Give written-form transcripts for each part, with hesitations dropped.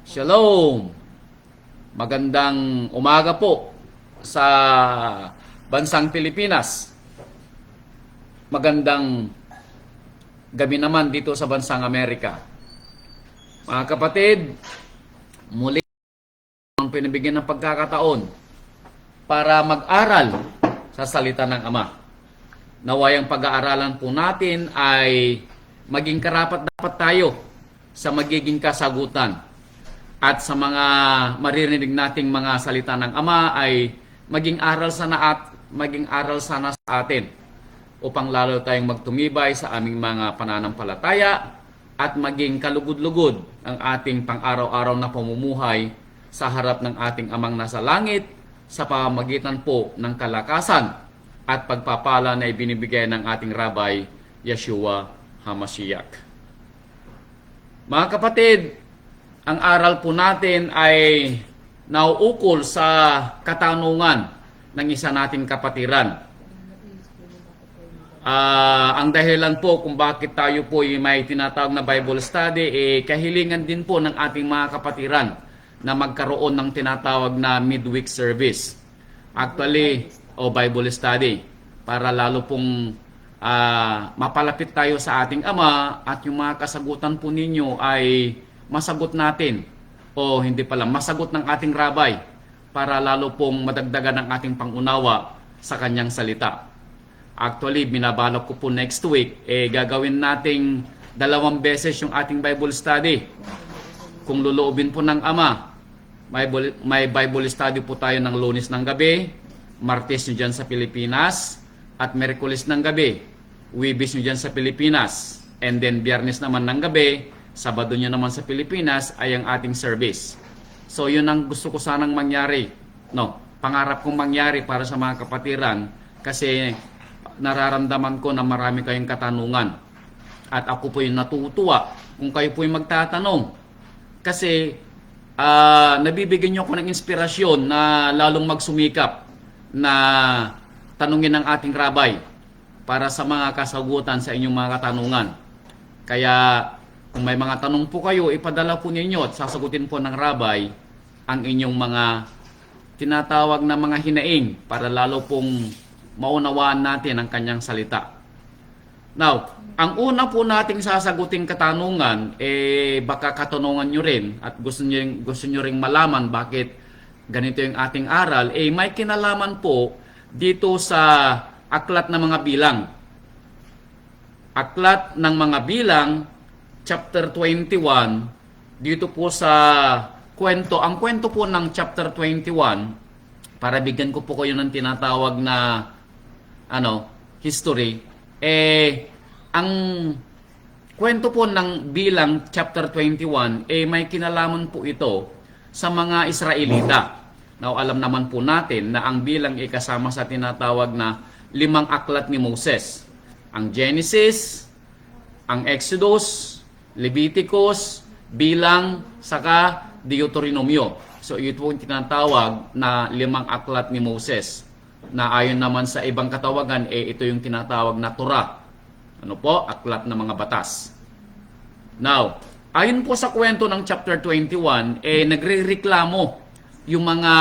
Shalom! Magandang umaga po sa bansang Pilipinas. Magandang gabi naman dito sa bansang Amerika. Mga kapatid, muli ang pinibigyan ng pagkakataon para mag-aral sa salita ng Ama. Naway ang pag-aaralan po natin ay maging karapat-dapat tayo sa magiging kasagutan. At sa mga maririnig nating mga salita ng Ama ay maging aral sana sa atin upang lalo tayong magtumibay sa aming mga pananampalataya at maging kalugod-lugod ang ating pang-araw-araw na pamumuhay sa harap ng ating Amang nasa langit sa pamamagitan po ng kalakasan at pagpapala na ibinibigay ng ating Rabbi Yeshua HaMashiach. Mga kapatid, ang aral po natin ay nauukol sa katanungan ng isa nating kapatiran. Ang dahilan po kung bakit tayo po may tinatawag na Bible study, kahilingan din po ng ating mga kapatiran na magkaroon ng tinatawag na midweek service. Actually, Bible study, para lalo pong mapalapit tayo sa ating Ama at yung mga kasagutan po ninyo ay masagot natin o hindi pala masagot ng ating Rabbi para lalo pong madagdagan ang ating pangunawa sa kanyang salita. Actually, binabalak ko po next week, gagawin nating 2 beses yung ating Bible study. Kung luluobin po ng Ama, may Bible study po tayo ng Lunes ng gabi, Martes nyo dyan sa Pilipinas, at Merkulis ng gabi, Huwebes nyo dyan sa Pilipinas, and then Biyernes naman ng gabi, Sabado nyo naman sa Pilipinas ay ang ating service. So yun ang gusto ko sanang mangyari. Pangarap kong mangyari para sa mga kapatiran kasi nararamdaman ko na marami kayong katanungan. At ako po yung natutuwa kung kayo po yung magtatanong. Kasi nabibigyan nyo ako ng inspirasyon na lalong magsumikap na tanungin ng ating Rabbi para sa mga kasagutan sa inyong mga katanungan. Kaya kung may mga tanong po kayo, ipadala po ninyo at sasagutin po ng Rabbi ang inyong mga tinatawag na mga hinaing para lalo pong maunawaan natin ang kanyang salita. Now, ang una po nating sasaguting katanungan, baka katanungan nyo rin at gusto nyo ring malaman bakit ganito yung ating aral, may kinalaman po dito sa Aklat ng mga Bilang. Aklat ng mga Bilang, chapter 21, dito po sa kwento, ang kwento po ng chapter 21, para bigyan ko po kayo ng tinatawag na history, ang kwento po ng Bilang chapter 21, may kinalaman po ito sa mga Israelita. Now, alam naman po natin na ang Bilang ay kasama sa tinatawag na 5 aklat ni Moses. Ang Genesis, ang Exodus, Leviticus, Bilang, saka Deuteronomio. So ito po yung tinatawag na 5 aklat ni Moses. Na ayon naman sa ibang katawagan, ito yung tinatawag na Torah. Aklat ng mga batas. Now, ayon po sa kwento ng chapter 21, nagrereklamo yung mga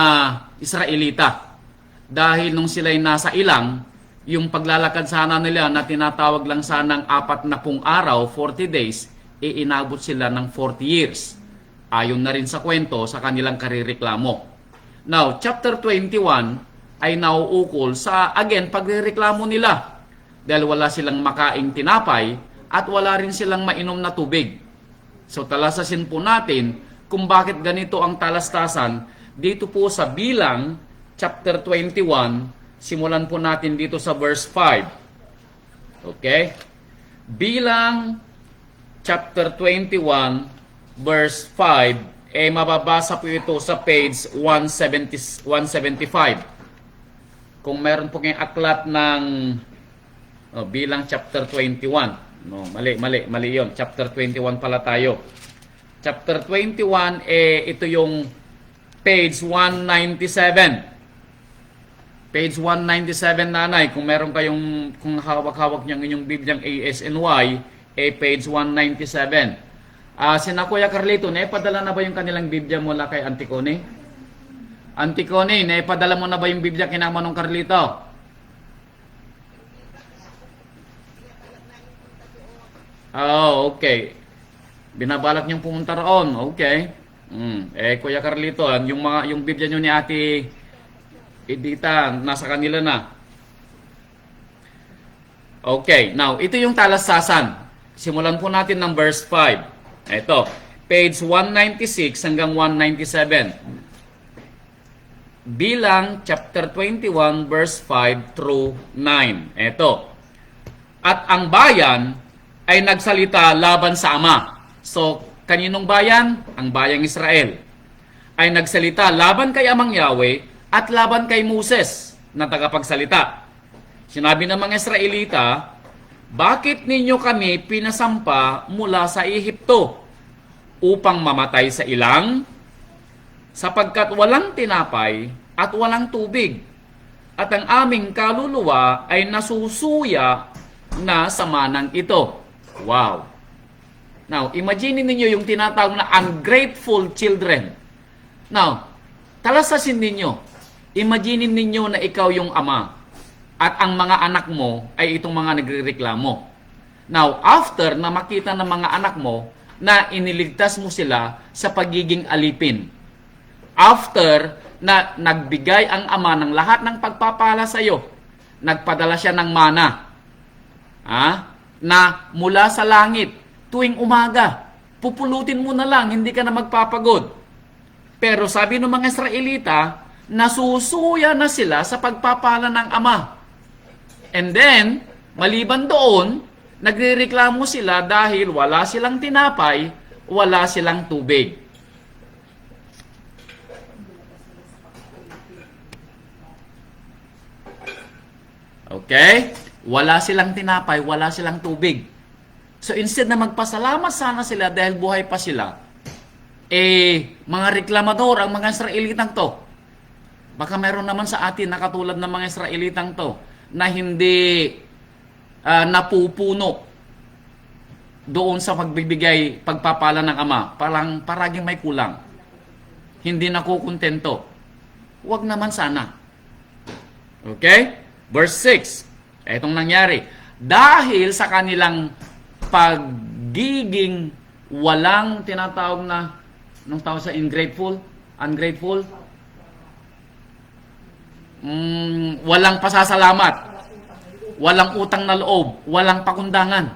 Israelita. Dahil nung sila'y nasa ilang, yung paglalakad sana nila na tinatawag lang sanang 40 araw, 40 days, inabot sila ng 40 years. Ayon na rin sa kwento sa kanilang karireklamo. Now, chapter 21 ay nauukol sa, again, pagrereklamo nila. Dahil wala silang makaing tinapay at wala rin silang mainom na tubig. So, talasasin po natin kung bakit ganito ang talastasan dito po sa Bilang, chapter 21, simulan po natin dito sa verse 5. Okay? Bilang, chapter 21, verse 5, mababasa po ito sa page 175. Kung meron po kayong aklat ng Bilang chapter 21. Mali yun. Chapter 21 pala tayo. Chapter 21, ito yung page 197. Page 197, nanay. Kung meron kung hawak-hawak niyang inyong Bibliang ASNY, page 197. Sina Kuya Carlito, naipadala na ba yung kanilang Biblia mula kay Anticone? Anticone, naipadala mo na ba yung Biblia kina Manong Carlito? Oh, okay. Binabalak niyong pumunta roon. Okay. Kuya Carlito, yung Biblia niyo ni Ate Edita, nasa kanila na. Okay. Now, ito yung talasasan. Simulan po natin ng verse 5. Ito. Page 196 hanggang 197. Bilang chapter 21 verse 5 through 9. Ito. At ang bayan ay nagsalita laban sa Ama. So, kaninong bayan? Ang bayang Israel. Ay nagsalita laban kay Amang Yahweh at laban kay Moses na tagapagsalita. Sinabi ng mga Israelita, bakit ninyo kami pinasampa mula sa Ehipto upang mamatay sa ilang? Sapagkat walang tinapay at walang tubig, at ang aming kaluluwa ay nasusuya na sa manang ito. Wow! Now, imagine ninyo yung tinatawag na ungrateful children. Now, talasasin ninyo. Imagine ninyo na ikaw yung ama at ang mga anak mo ay itong mga nagrereklamo. Now, after na makita ng mga anak mo na iniligtas mo sila sa pagiging alipin, after na nagbigay ang ama ng lahat ng pagpapala sa iyo, nagpadala siya ng mana, na mula sa langit, tuwing umaga, pupulutin mo na lang, hindi ka na magpapagod. Pero sabi ng mga Israelita, nasusuya na sila sa pagpapala ng ama. And then, maliban doon, nagrereklamo sila dahil wala silang tinapay, wala silang tubig. Okay? Wala silang tinapay, wala silang tubig. So instead na magpasalamat sana sila dahil buhay pa sila, mga reklamador ang mga Israelitang to. Baka meron naman sa atin na katulad ng mga Israelitang to na hindi napupuno doon sa pagbibigay, pagpapala ng ama. Paraging may kulang. Hindi nakukontento. Huwag naman sana. Okay? Verse 6. Itong nangyari. Dahil sa kanilang pagiging walang tinatawag na, anong tawag sa ungrateful? Walang pasasalamat, walang utang na loob, walang pakundangan,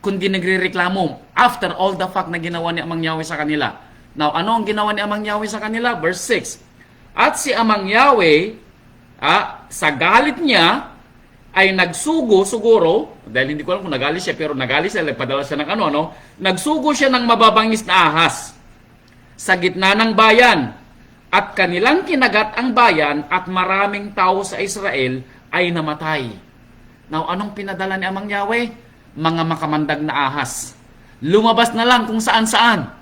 kundi nagrereklamo after all the fact na ginawa ni Amang Yahweh sa kanila. Now, ano ang ginawa ni Amang Yahweh sa kanila? Verse 6. At si Amang Yahweh, sa galit niya, ay nagsugo siguro, dahil hindi ko alam kung nagalit siya, pero nagalit siya, padala siya ng nagsugo siya ng mababangis na ahas sa gitna ng bayan, at kanilang kinagat ang bayan, at maraming tao sa Israel ay namatay. Now, anong pinadala ni Amang Yahweh? Mga makamandag na ahas. Lumabas na lang kung saan-saan.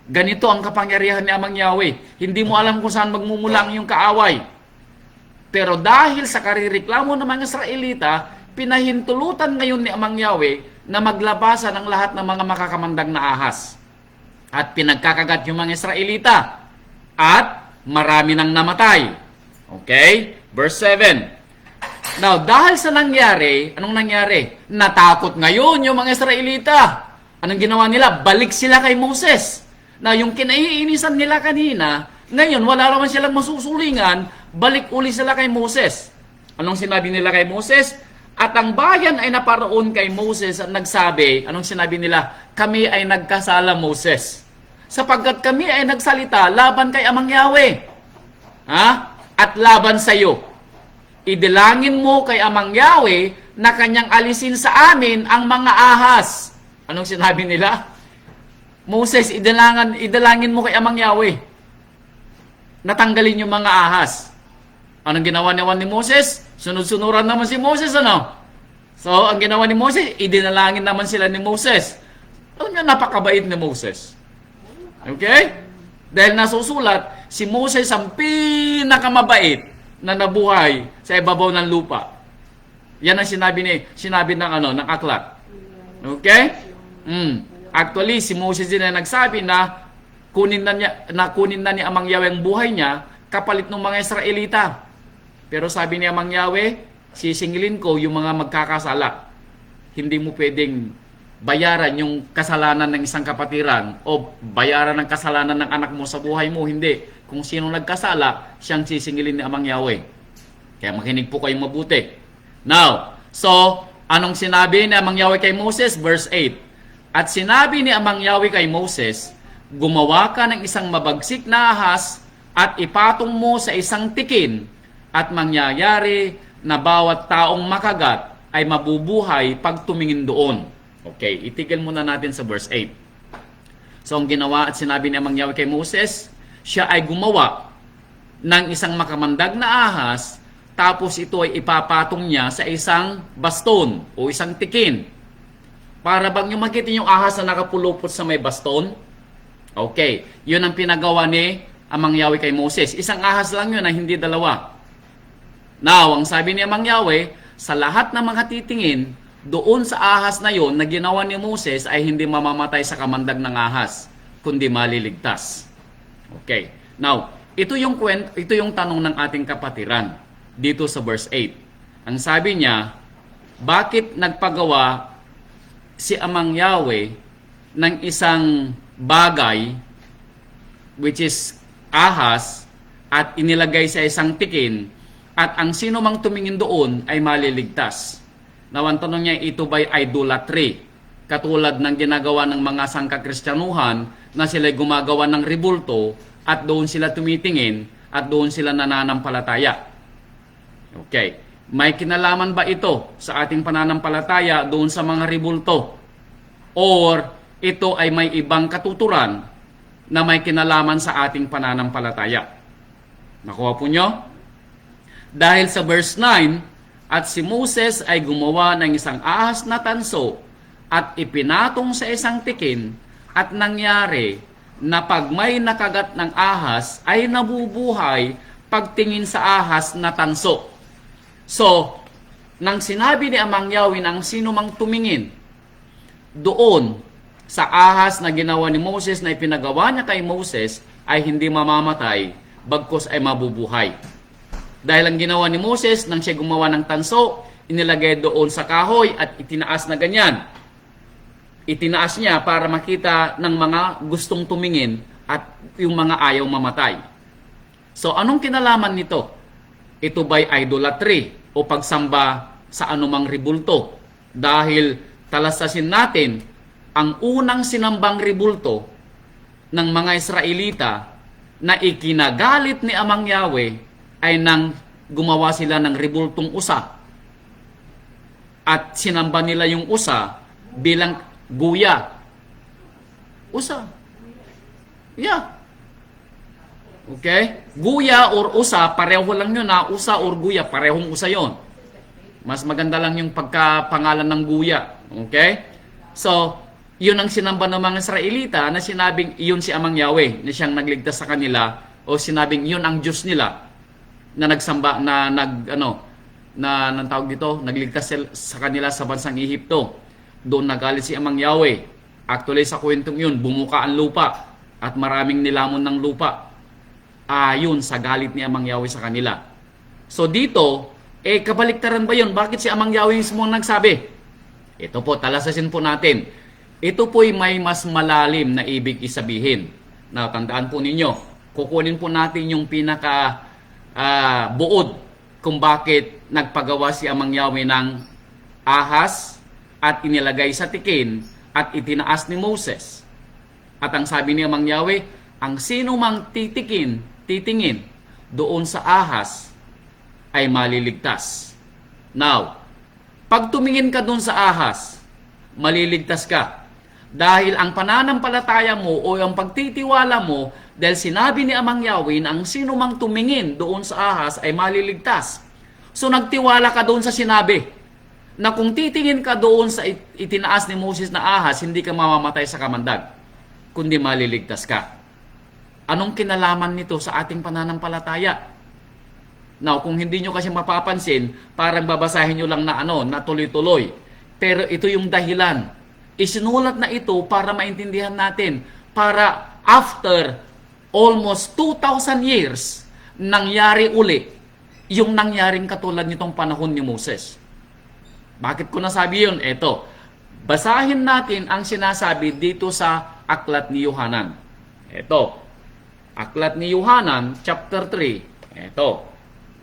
Ganito ang kapangyarihan ni Amang Yahweh. Hindi mo alam kung saan magmumulang yung kaaway. Pero dahil sa karireklamo ng mga Israelita, pinahintulutan ngayon ni Amang Yahweh na maglabasan ang lahat ng mga makakamandag na ahas. At pinagkakagat yung mga Israelita. At marami nang namatay. Okay? Verse 7. Now, dahil sa nangyari, anong nangyari? Natakot ngayon yung mga Israelita. Anong ginawa nila? Balik sila kay Moses. Na yung kinaiinisan nila kanina, ngayon wala naman silang masusulingan, balik uli sila kay Moses. Anong sinabi nila kay Moses? At ang bayan ay naparoon kay Moses at nagsabi, anong sinabi nila? Kami ay nagkasala, Moses, sapagkat kami ay nagsalita laban kay Amang Yahweh, at laban sa iyo. Idilangin mo kay Amang Yahweh na kanyang alisin sa amin ang mga ahas. Anong sinabi nila? Moses, idalangin mo kay Amang Yahweh natanggalin yung mga ahas. Anong ginawa ni Moses? Sunod-sunuran naman si Moses, So, ang ginawa ni Moses, idinalangin naman sila ni Moses. Alam nyo, napakabait ni Moses. Okay? Dahil nasusulat, si Moses ang pinakamabait na nabuhay sa ibabaw ng lupa. Yan ang sinabi ng aklat. Okay? Actually, si Moses din na nagsabi na kunin na ni Amang Yahweh ang buhay niya kapalit ng mga Israelita. Pero sabi ni Amang Yahweh, sisingilin ko yung mga magkakasala. Hindi mo pwedeng bayaran yung kasalanan ng isang kapatiran o bayaran ng kasalanan ng anak mo sa buhay mo. Hindi. Kung sino nagkasala, siyang sisingilin ni Amang Yahweh. Kaya makinig po kayong mabuti. Now, so, anong sinabi ni Amang Yahweh kay Moses? Verse 8. At sinabi ni Amang Yahweh kay Moses, gumawa ka ng isang mabagsik na ahas at ipatong mo sa isang tikin at mangyayari na bawat taong makagat ay mabubuhay pag tumingin doon. Okay, itigil muna natin sa verse 8. So, ang ginawa at sinabi ni Amang Yahweh kay Moses, siya ay gumawa ng isang makamandag na ahas, tapos ito ay ipapatong niya sa isang baston o isang tikin. Para bang yung makita yung ahas na nakapulupot sa may baston? Okay, yun ang pinagawa ni Amang Yahweh kay Moses. Isang ahas lang yun na hindi dalawa. Now, ang sabi ni Amang Yahweh, sa lahat ng mga titingin, doon sa ahas na yon na ginawa ni Moses ay hindi mamamatay sa kamandag ng ahas, kundi maliligtas. Okay. Now, ito yung tanong ng ating kapatiran dito sa verse 8. Ang sabi niya, bakit nagpagawa si Amang Yahweh ng isang bagay which is ahas at inilagay sa isang tikin at ang sino mang tumingin doon ay maliligtas? Now, ang tanong niya, ito ba'y idolatry? Katulad ng ginagawa ng mga sangkakristyanuhan na sila'y gumagawa ng rebulto at doon sila tumitingin at doon sila nananampalataya. Okay. May kinalaman ba ito sa ating pananampalataya doon sa mga rebulto? Or ito ay may ibang katuturan na may kinalaman sa ating pananampalataya? Nakuha po nyo? Dahil sa verse 9, at si Moses ay gumawa ng isang ahas na tanso at ipinatong sa isang tikin at nangyari na pag may nakagat ng ahas ay nabubuhay pagtingin sa ahas na tanso. So, nang sinabi ni Amang Yahweh ng sino mang tumingin doon sa ahas na ginawa ni Moses na ipinagawa niya kay Moses ay hindi mamamatay, bagkus ay mabubuhay. Dahil ang ginawa ni Moses nang siya gumawa ng tanso, inilagay doon sa kahoy at itinaas na ganyan. Itinaas niya para makita ng mga gustong tumingin at yung mga ayaw mamatay. So, anong kinalaman nito? Ito ba'y idolatry o pagsamba sa anumang rebulto? Dahil talastasin natin, ang unang sinambang rebulto ng mga Israelita na ikinagalit ni Amang Yahweh ay nang gumawa sila ng rebultong usa. At sinamba nila yung usa bilang guya. Usa. Yeah. Okay? Guya or usa, pareho lang yun na usa or guya, parehong usa yon. Mas maganda lang yung pagkapangalan ng guya. Okay? So, yun ang sinamba ng mga Israelita na sinabing yun si Amang Yahweh na siyang nagligtas sa kanila o sinabing yun ang Diyos nila na nagsamba tawag dito, nagligtas sa kanila sa bansang Ehipto. Doon nagalit si Amang Yahweh. Actually sa kwentong yun, bumuka ang lupa at maraming nilamon ng lupa. Yun sa galit ni Amang Yahweh sa kanila. So dito, kabaliktaran ba yun? Bakit si Amang Yahweh mismo nagsabi? Ito po, talasasin po natin. Ito po'y may mas malalim na ibig isabihin. Na tandaan po ninyo, kukunin po natin yung pinaka buod kung bakit nagpagawa si Amang Yahweh ng ahas at inilagay sa tikin at itinaas ni Moses. At ang sabi ni Amang Yahweh, ang sino mang titingin doon sa ahas ay maliligtas. Now, pag tumingin ka doon sa ahas, maliligtas ka. Dahil ang pananampalataya mo o ang pagtitiwala mo, dahil sinabi ni Amang Yahweh na ang sino mang tumingin doon sa ahas ay maliligtas. So nagtiwala ka doon sa sinabi na kung titingin ka doon sa itinaas ni Moses na ahas, hindi ka mamamatay sa kamandag, kundi maliligtas ka. Anong kinalaman nito sa ating pananampalataya? Now, kung hindi nyo kasi mapapansin, parang babasahin nyo lang na na tuloy-tuloy. Pero ito yung dahilan Isinulat na ito para maintindihan natin, para after almost 2,000 years, nangyari uli yung nangyaring katulad nitong panahon ni Moses. Bakit ko nasabi yun? Eto, basahin natin ang sinasabi dito sa Aklat ni Yohanan. Eto, Aklat ni Yohanan, chapter 3. Eto,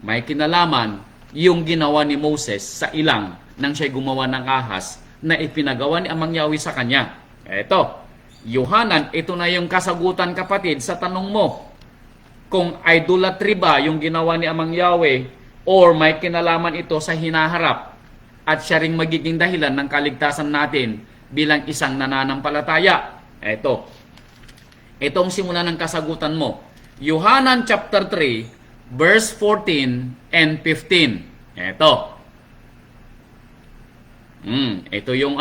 may kinalaman yung ginawa ni Moses sa ilang nang siya'y gumawa ng ahas na ipinagawa ni Amang Yahweh sa kanya. Eto, Yohanan, ito na yung kasagutan, kapatid, sa tanong mo. Kung idolatry ba yung ginawa ni Amang Yahweh or may kinalaman ito sa hinaharap at siya ring magiging dahilan ng kaligtasan natin bilang isang nananampalataya. Eto, itong simula ng kasagutan mo. Yohanan chapter 3, verse 14 and 15. Eto. Ito yung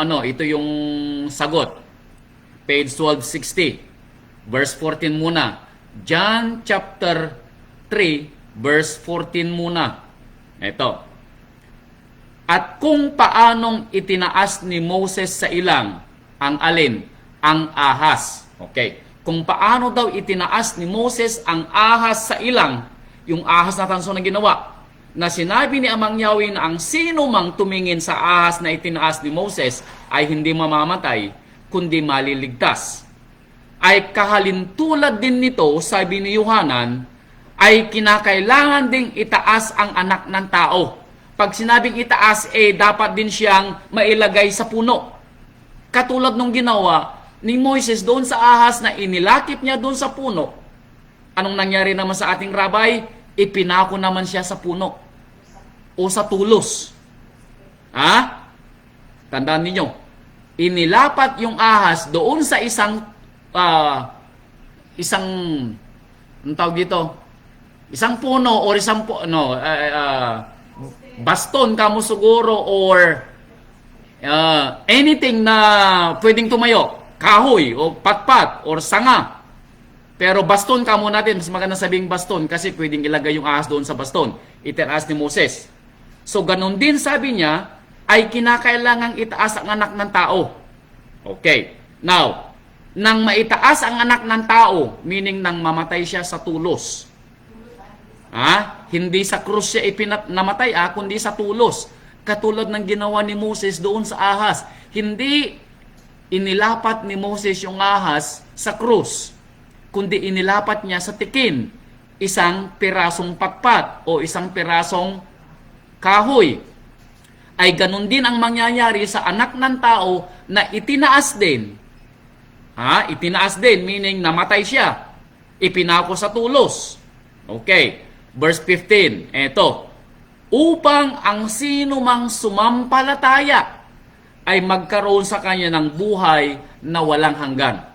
sagot. Page 1260. Verse 14 muna. John chapter 3, verse 14 muna. Ito. At kung paanong itinaas ni Moses sa ilang ang alin? Ang ahas. Okay. Kung paano daw itinaas ni Moses ang ahas sa ilang, yung ahas na tanso na ginawa, na sinabi ni Amang Yahweh na ang sino mang tumingin sa ahas na itinaas ni Moses ay hindi mamamatay, kundi maliligtas. Ay kahalintulad din nito, sabi ni Yohanan, ay kinakailangan ding itaas ang anak ng tao. Pag sinabing itaas, dapat din siyang mailagay sa puno. Katulad nung ginawa ni Moises doon sa ahas na inilakip niya doon sa puno. Anong nangyari naman sa ating rabay? Ipinako naman siya sa puno o sa tulos. Tandaan ninyo, inilapat yung ahas doon sa isang anong tawag dito? Isang puno or isang baston kamo siguro or anything na pwedeng tumayo, kahoy o patpat or sanga. Pero baston kamo natin, mas maganda sabing baston kasi pwedeng ilagay yung ahas doon sa baston. Itinaas ni Moses. So ganun din sabi niya, ay kinakailangang itaas ang anak ng tao. Okay. Now, nang maitaas ang anak ng tao, meaning nang mamatay siya sa tulos. Hindi sa krus siya namatay, kundi sa tulos. Katulad ng ginawa ni Moses doon sa ahas. Hindi inilapat ni Moses yung ahas sa krus, kundi inilapat niya sa tikin, isang pirasong patpat o isang pirasong kahoy. Ay ganun din ang mangyayari sa anak ng tao na itinaas din. Itinaas din, meaning namatay siya. Ipinako sa tulos. Okay. Verse 15. Eto. Upang ang sino mang sumampalataya ay magkaroon sa kanya ng buhay na walang hanggan.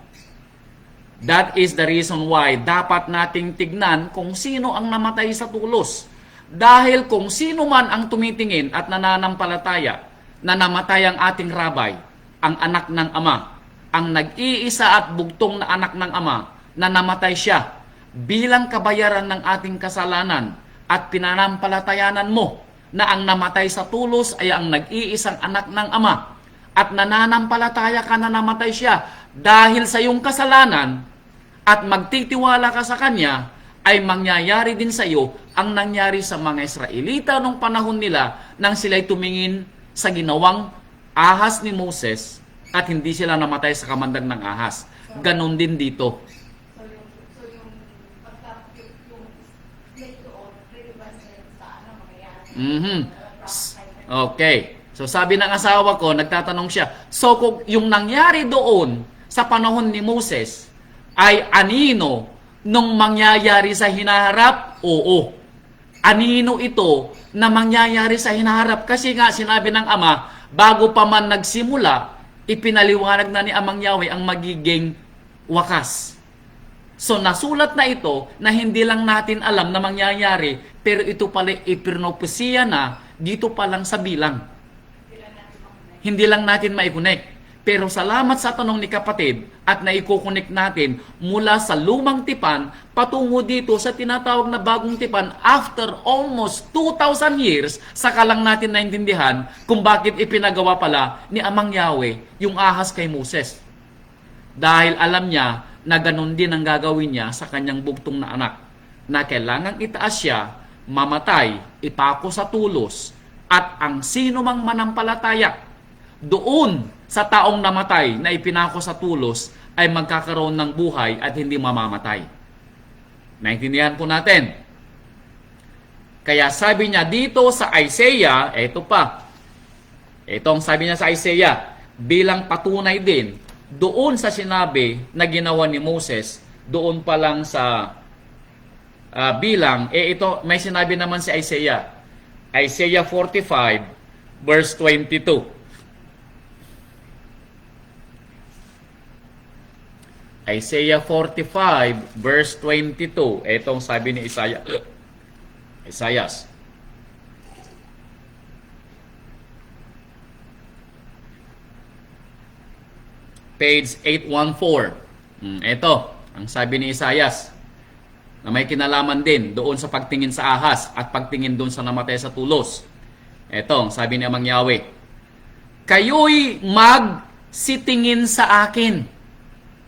That is the reason why dapat nating tignan kung sino ang namatay sa tulos. Dahil kung sino man ang tumitingin at nananampalataya na namatay ang ating rabay, ang anak ng Ama, ang nag-iisa at bugtong na anak ng Ama, na namatay siya bilang kabayaran ng ating kasalanan at pinanampalatayanan mo na ang namatay sa tulos ay ang nag-iisang anak ng Ama at nananampalataya ka na namatay siya dahil sa iyong kasalanan at magtitiwala ka sa Kanya, ay mangyayari din sa iyo ang nangyari sa mga Israelita nung panahon nila nang sila'y tumingin sa ginawang ahas ni Moses at hindi sila namatay sa kamandag ng ahas. Ganon din dito. Okay. So sabi ng asawa ko, nagtatanong siya, so kung yung nangyari doon sa panahon ni Moses ay anino nung mangyayari sa hinaharap? Oo. Anino ito na mangyayari sa hinaharap? Kasi nga sinabi ng Ama, bago pa man nagsimula, ipinaliwanag na ni Amang Yahweh ang magiging wakas. So nasulat na ito na hindi lang natin alam na mangyayari, pero ito pala ipinopesiya na dito pa lang sa bilang. Hindi lang natin ma-connect. Pero salamat sa tanong ni kapatid at naikukunik natin mula sa lumang tipan patungo dito sa tinatawag na bagong tipan after almost 2,000 years, saka lang natin naintindihan kung bakit ipinagawa pala ni Amang Yahweh yung ahas kay Moses. Dahil alam niya na ganun din ang gagawin niya sa kanyang bugtong na anak, na kailangang itaas siya, mamatay, ipako sa tulos, at ang sino mang manampalataya doon sa taong namatay na ipinako sa tulos ay magkakaroon ng buhay at hindi mamamatay. Naintindihan po natin. Kaya sabi niya dito sa Isaiah, ito pa. Itong sabi niya sa Isaiah, bilang patunay din, doon sa sinabi na ginawa ni Moses, doon pa lang sa bilang, ito, may sinabi naman si Isaiah. Isaiah 45, verse 22. Isaiah 45, verse 22. Itong sabi ni Isaias. Page 814. Ito, ang sabi ni Isaias, na may kinalaman din doon sa pagtingin sa ahas at pagtingin doon sa namatay sa tulos. Ito, ang sabi ni Amang Yahweh, kayo'y magsitingin sa akin.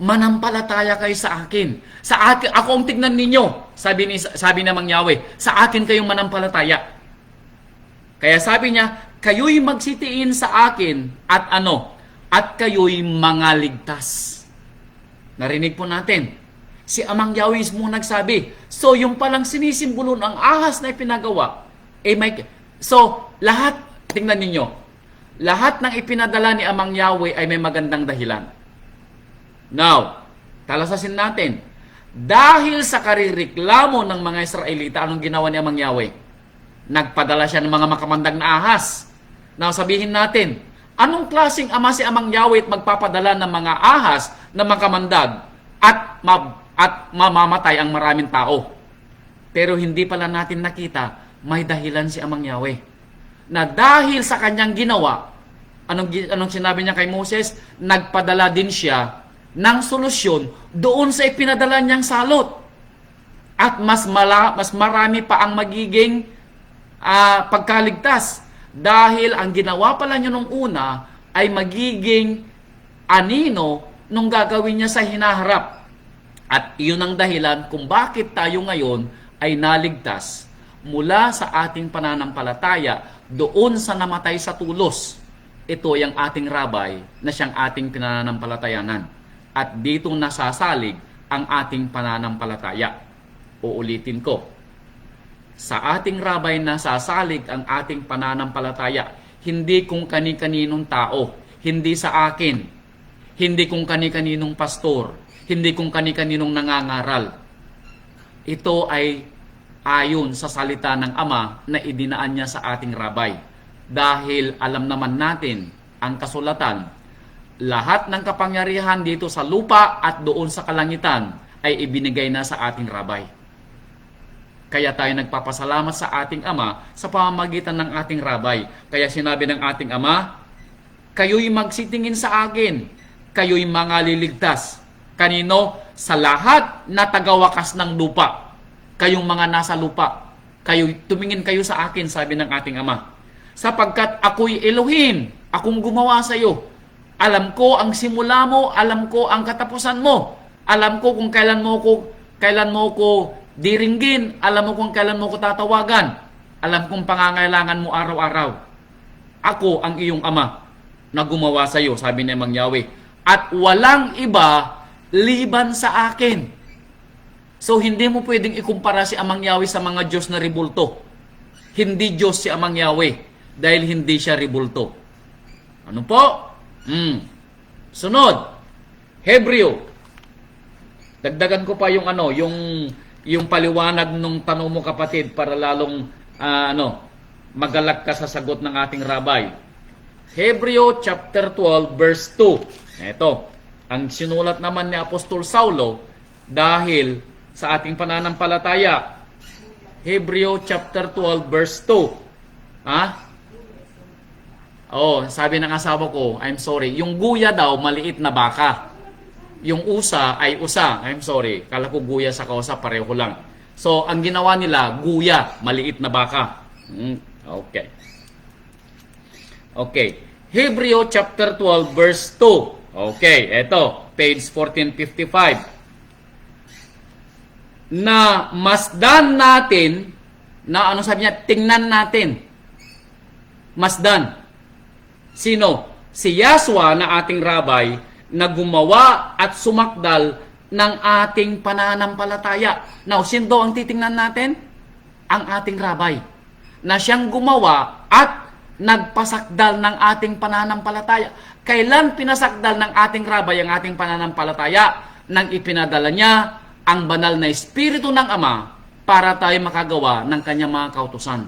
Manampalataya kayo sa akin. Sa akin, ako ang tignan ninyo. Sabi namang Yahweh, sa akin kayong manampalataya. Kaya sabi niya, kayo'y magsitiin sa akin at ano? At kayo'y mangaligtas. Narinig po natin. Si Amang Yahweh mo nagsabi. So, yung palang sinisimbolo ng ahas na ipinagawa, so, lahat, tingnan ninyo, lahat ng ipinadala ni Amang Yahweh ay may magandang dahilan. Now, talasasin natin. Dahil sa karireklamo ng mga Israelita, anong ginawa ni Amang Yahweh? Nagpadala siya ng mga makamandag na ahas. Now, sabihin natin, anong klaseng ama si Amang Yahweh at magpapadala ng mga ahas na makamandag at mamamatay ang maraming tao? Pero hindi pala natin nakita, may dahilan si Amang Yahweh. Na dahil sa kanyang ginawa, anong sinabi niya kay Moses? Nagpadala din siya ng solusyon doon sa ipinadala niyang salot. At mas marami pa ang magiging pagkaligtas. Dahil ang ginawa pala niya nung una ay magiging anino nung gagawin niya sa hinaharap. At iyon ang dahilan kung bakit tayo ngayon ay naligtas mula sa ating pananampalataya doon sa namatay sa tulos. Ito ay ang ating rabay na siyang ating pinanampalatayanan. At dito nasasalig ang ating pananampalataya. Uulitin ko. Sa ating rabay nasasalig ang ating pananampalataya. Hindi kung kani-kaninong tao. Hindi sa akin. Hindi kung kani-kaninong pastor. Hindi kung kani-kaninong nangangaral. Ito ay ayon sa salita ng Ama na idinaan niya sa ating rabay. Dahil alam naman natin ang kasulatan, lahat ng kapangyarihan dito sa lupa at doon sa kalangitan ay ibinigay na sa ating rabay. Kaya tayo nagpapasalamat sa ating Ama sa pamamagitan ng ating rabay. Kaya sinabi ng ating Ama, kayo'y magsitingin sa akin, kayo'y mangliligtas. Kanino? Sa lahat na tagawakas ng lupa. Kayong mga nasa lupa. Tumingin kayo sa akin, sabi ng ating Ama. Sapagkat ako'y Elohim, akong gumawa sa iyo. Alam ko ang simula mo, alam ko ang katapusan mo. Alam ko kung kailan mo ko diringgin, alam mo kung kailan mo ko tatawagan. Alam kong pangangailangan mo araw-araw. Ako ang iyong Ama na gumawa sa iyo, sabi ni Mang Yahweh. At walang iba liban sa akin. So hindi mo pwedeng ikumpara si Amang Yahweh sa mga Diyos na ribulto. Hindi Diyos si Amang Yahweh dahil hindi siya ribulto. Ano po? Sunod, Hebreo. Dagdagan ko pa yung yung paliwanag nung tanong mo kapatid para lalong magalak ka sa sagot ng ating rabay. Hebreo chapter 12 verse 2. Ito, ang sinulat naman ni Apostol Saulo dahil sa ating pananampalataya. Hebreo chapter 12 verse 2. Oh, sabi ng asawa ko, I'm sorry. Yung guya daw, maliit na baka. Yung usa ay usa. I'm sorry. Kala ko guya sa kausa, pareho lang. So, ang ginawa nila, guya, maliit na baka. Okay. Okay. Hebreo chapter 12 verse 2. Okay, eto, page 1455. Na masdan natin, na ano sabi niya, tingnan natin. Masdan. Sino? Si Yahshua na ating rabay na gumawa at sumakdal ng ating pananampalataya. Now, sino daw ang titingnan natin? Ang ating rabay. Na siyang gumawa at nagpasakdal ng ating pananampalataya. Kailan pinasakdal ng ating rabay ang ating pananampalataya? Nang ipinadala niya ang banal na Espiritu ng Ama para tayo makagawa ng kanyang mga kautusan.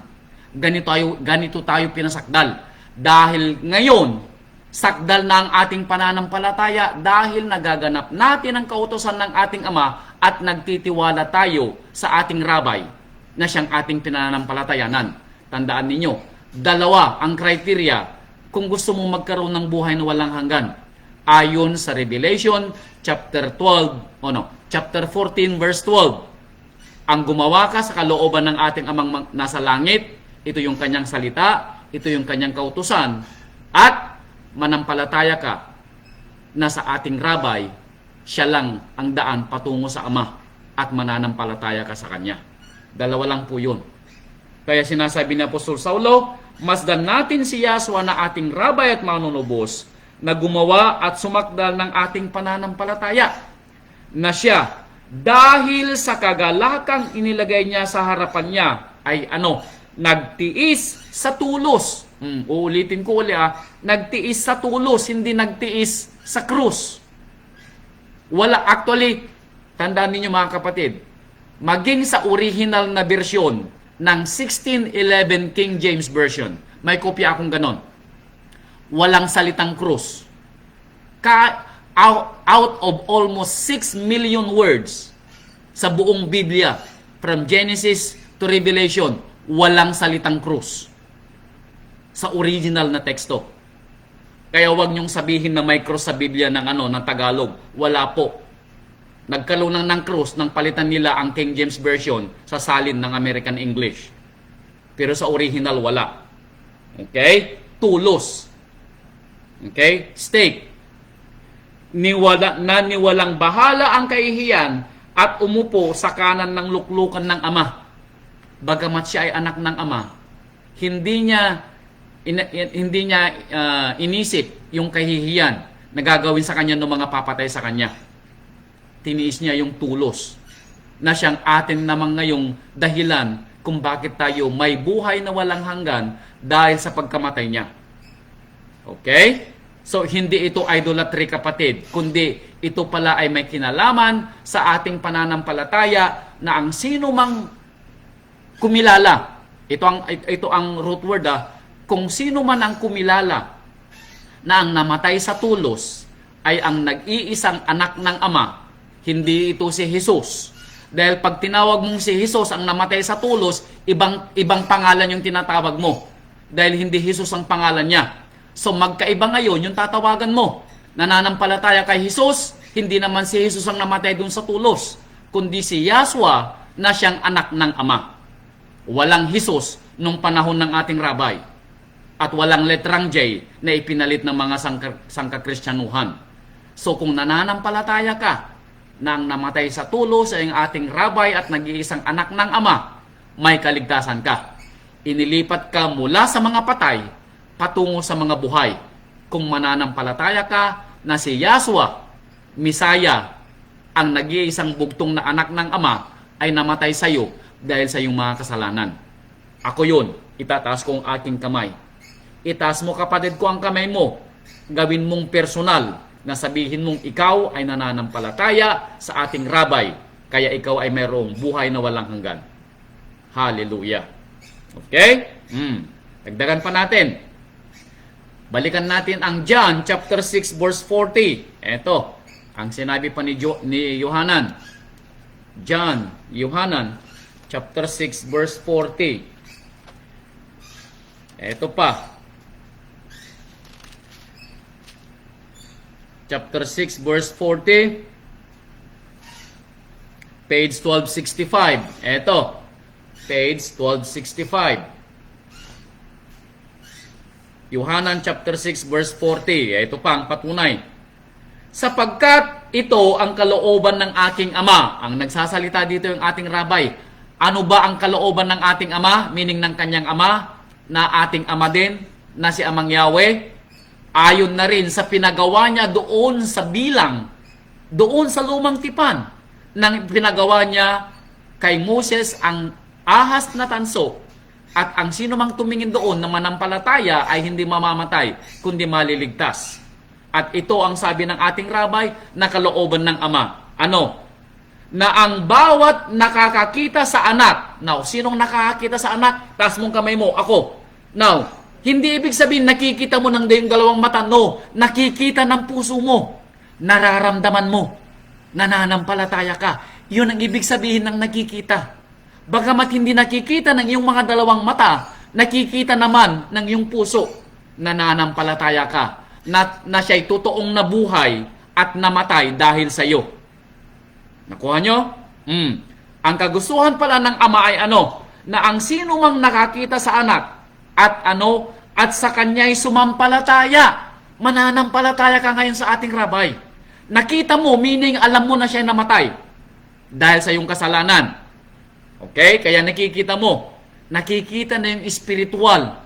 Ganito tayo pinasakdal. Dahil ngayon, sakdal na ang ating pananampalataya dahil nagaganap natin ang kautusan ng ating Ama at nagtitiwala tayo sa ating rabay na siyang ating pinanampalatayanan. Tandaan ninyo, dalawa ang criteria kung gusto mong magkaroon ng buhay na walang hanggan. Ayon sa Revelation chapter 14 verse 12. Ang gumawa ka sa kalooban ng ating Amang nasa langit, ito yung kanyang salita, ito yung kanyang kautusan, at manampalataya ka na sa ating rabay, siya lang ang daan patungo sa Ama at mananampalataya ka sa Kanya. Dalawa lang po yun. Kaya sinasabi ni Apostol Saulo, masdan natin si Yahshua na ating rabay at manunubos na gumawa at sumakdal ng ating pananampalataya na siya dahil sa kagalakang inilagay niya sa harapan niya ay nagtiis sa tulos. Uulitin ko ulit nagtiis sa tulos, hindi nagtiis sa krus. Actually, tandaan ninyo mga kapatid, maging sa original na version ng 1611 King James Version, may kopya akong ganon. Walang salitang krus. Out of almost 6 million words sa buong Biblia, from Genesis to Revelation, walang salitang krus sa original na teksto. Kaya wag niyong sabihin na may krus sa Biblia ng Tagalog. Wala po. Nagkaroon ng krus nang palitan nila ang King James Version sa salin ng American English. Pero sa original wala. Okay? Tulos. Okay? Stake. Niwalang bahala ang kahihiyan at umupo sa kanan ng luklukan ng Ama. Bagamat siya ay anak ng Ama, hindi niya inisip yung kahihiyan na gagawin sa kanya ng mga papatay sa kanya. Tiniis niya yung tulos na siyang atin namang ngayong dahilan kung bakit tayo may buhay na walang hanggan dahil sa pagkamatay niya. Okay? So, hindi ito idolatry, kapatid, kundi ito pala ay may kinalaman sa ating pananampalataya na ang sino mang kumilala. Ito ang root word kung sino man ang kumilala na ang namatay sa tulos ay ang nag-iisang anak ng Ama, hindi ito si Jesus. Dahil pag tinawag mong si Jesus ang namatay sa tulos, ibang pangalan yung tinatawag mo. Dahil hindi Jesus ang pangalan niya. So magkaiba ngayon yung tatawagan mo. Nananampalataya kay Jesus, hindi naman si Jesus ang namatay dun sa tulos, kundi si Yahshua na siyang anak ng Ama. Walang Jesus nung panahon ng ating rabay. At walang letrang J na ipinalit ng mga sangkakristyanuhan. So kung nananampalataya ka na ang namatay sa tulos ay ang ating rabay at nag-iisang anak ng Ama, may kaligtasan ka. Inilipat ka mula sa mga patay patungo sa mga buhay. Kung mananampalataya ka na si Yahshua, Misaya, ang nag-iisang bugtong na anak ng Ama, ay namatay sa iyo dahil sa iyong mga kasalanan. Ako yun, itataas ko ang aking kamay. Itaas mo, kapatid ko, ang kamay mo. Gawin mong personal na sabihin mong ikaw ay nananampalataya sa ating rabay, kaya ikaw ay mayroong buhay na walang hanggan. Hallelujah. Okay? Dagdagan pa natin. Balikan natin ang John chapter 6 verse 40. Ito, ang sinabi pa ni Yohanan. Yohanan chapter 6 verse 40. Ito pa. chapter 6, verse 40, page 1265. Eto, page 1265. Yohanan chapter 6, verse 40. Ito pa ang patunay. Sapagkat ito ang kalooban ng aking Ama. Ang nagsasalita dito yung ating rabay. Ano ba ang kalooban ng ating Ama? Meaning ng kanyang Ama, na ating Ama din, na si Amang Yahweh. Ayon na rin sa pinagawa niya doon sa bilang, doon sa lumang tipan, nang pinagawa niya kay Moses ang ahas na tanso, at ang sino mang tumingin doon na manampalataya ay hindi mamamatay, kundi maliligtas. At ito ang sabi ng ating rabay na kalooban ng Ama. Ano? Na ang bawat nakakakita sa anak. Now, sinong nakakakita sa anak? Taas mong kamay mo. Ako. Now, hindi ibig sabihin nakikita mo ng yung dalawang mata. No. Nakikita ng puso mo. Nararamdaman mo. Nananampalataya ka. Yun ang ibig sabihin ng nakikita. Bagamat hindi nakikita ng iyong mga dalawang mata, nakikita naman ng iyong puso. Nananampalataya ka. Na siya'y totoong nabuhay at namatay dahil sa iyo. Nakuha nyo? Ang kagustuhan pala ng Ama ay ano? Na ang sino mang nakakita sa anak at sa kanya'y sumampalataya. Mananampalataya ka ngayon sa ating rabay. Nakita mo, meaning alam mo na siya'y namatay dahil sa iyong kasalanan. Okay? Kaya nakikita mo. Nakikita na yung spiritual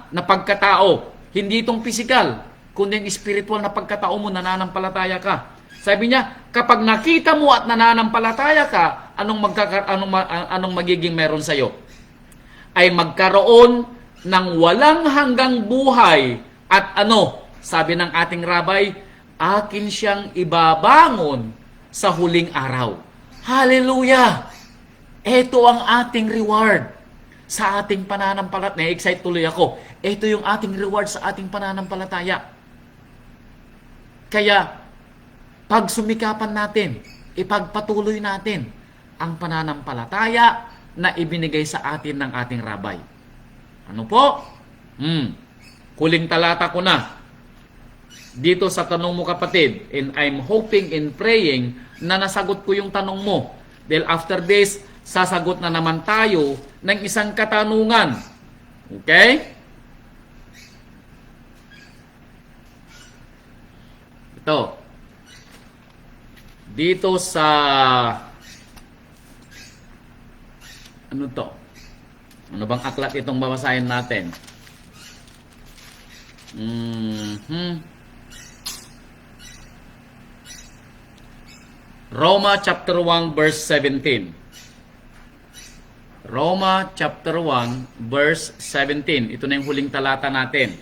na pagkatao. Hindi itong physical, kundi yung spiritual na pagkatao mo, nananampalataya ka. Sabi niya, kapag nakita mo at nananampalataya ka, anong magiging meron sa iyo? Ay magkaroon ng walang hanggang buhay at sabi ng ating rabay, akin siyang ibabangon sa huling araw. Hallelujah! Ito ang ating reward sa ating pananampalataya. Na-excite tuloy ako. Ito yung ating reward sa ating pananampalataya. Kaya, pag sumikapan natin, ipagpatuloy natin ang pananampalataya na ibinigay sa atin ng ating rabay. Ano po? Huling talata ko na. Dito sa tanong mo kapatid, and I'm hoping and praying na nasagot ko yung tanong mo. Dahil after this, sasagot na naman tayo ng isang katanungan. Okay? Ito. Dito sa ano to? Ano bang aklat itong babasahin natin? Roma chapter 1 verse 17. Roma chapter 1 verse 17. Ito na yung huling talata natin.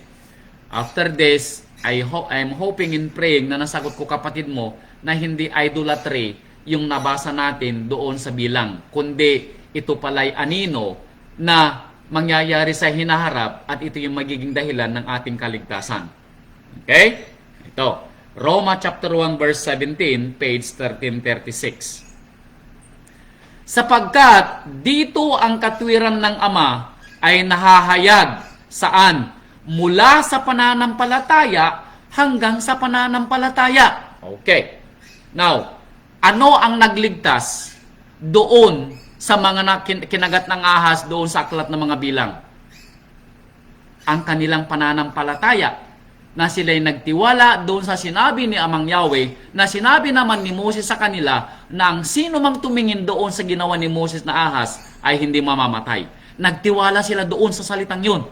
After this, I'm hoping and praying na nasagot ko kapatid mo na hindi idolatry yung nabasa natin doon sa bilang, kundi ito pala'y anino na mangyayari sa hinaharap at ito yung magiging dahilan ng ating kaligtasan. Okay? Ito. Roma chapter 1 verse 17, page 1336. Sapagkat dito ang katwiran ng Ama ay nahahayag saan? Mula sa pananampalataya hanggang sa pananampalataya. Okay. Now, ano ang nagligtas doon sa mga kinagat ng ahas doon sa aklat ng mga bilang? Ang kanilang pananampalataya na sila'y nagtiwala doon sa sinabi ni Amang Yahweh, na sinabi naman ni Moses sa kanila na ang sino mang tumingin doon sa ginawa ni Moses na ahas ay hindi mamamatay. Nagtiwala sila doon sa salitang yun.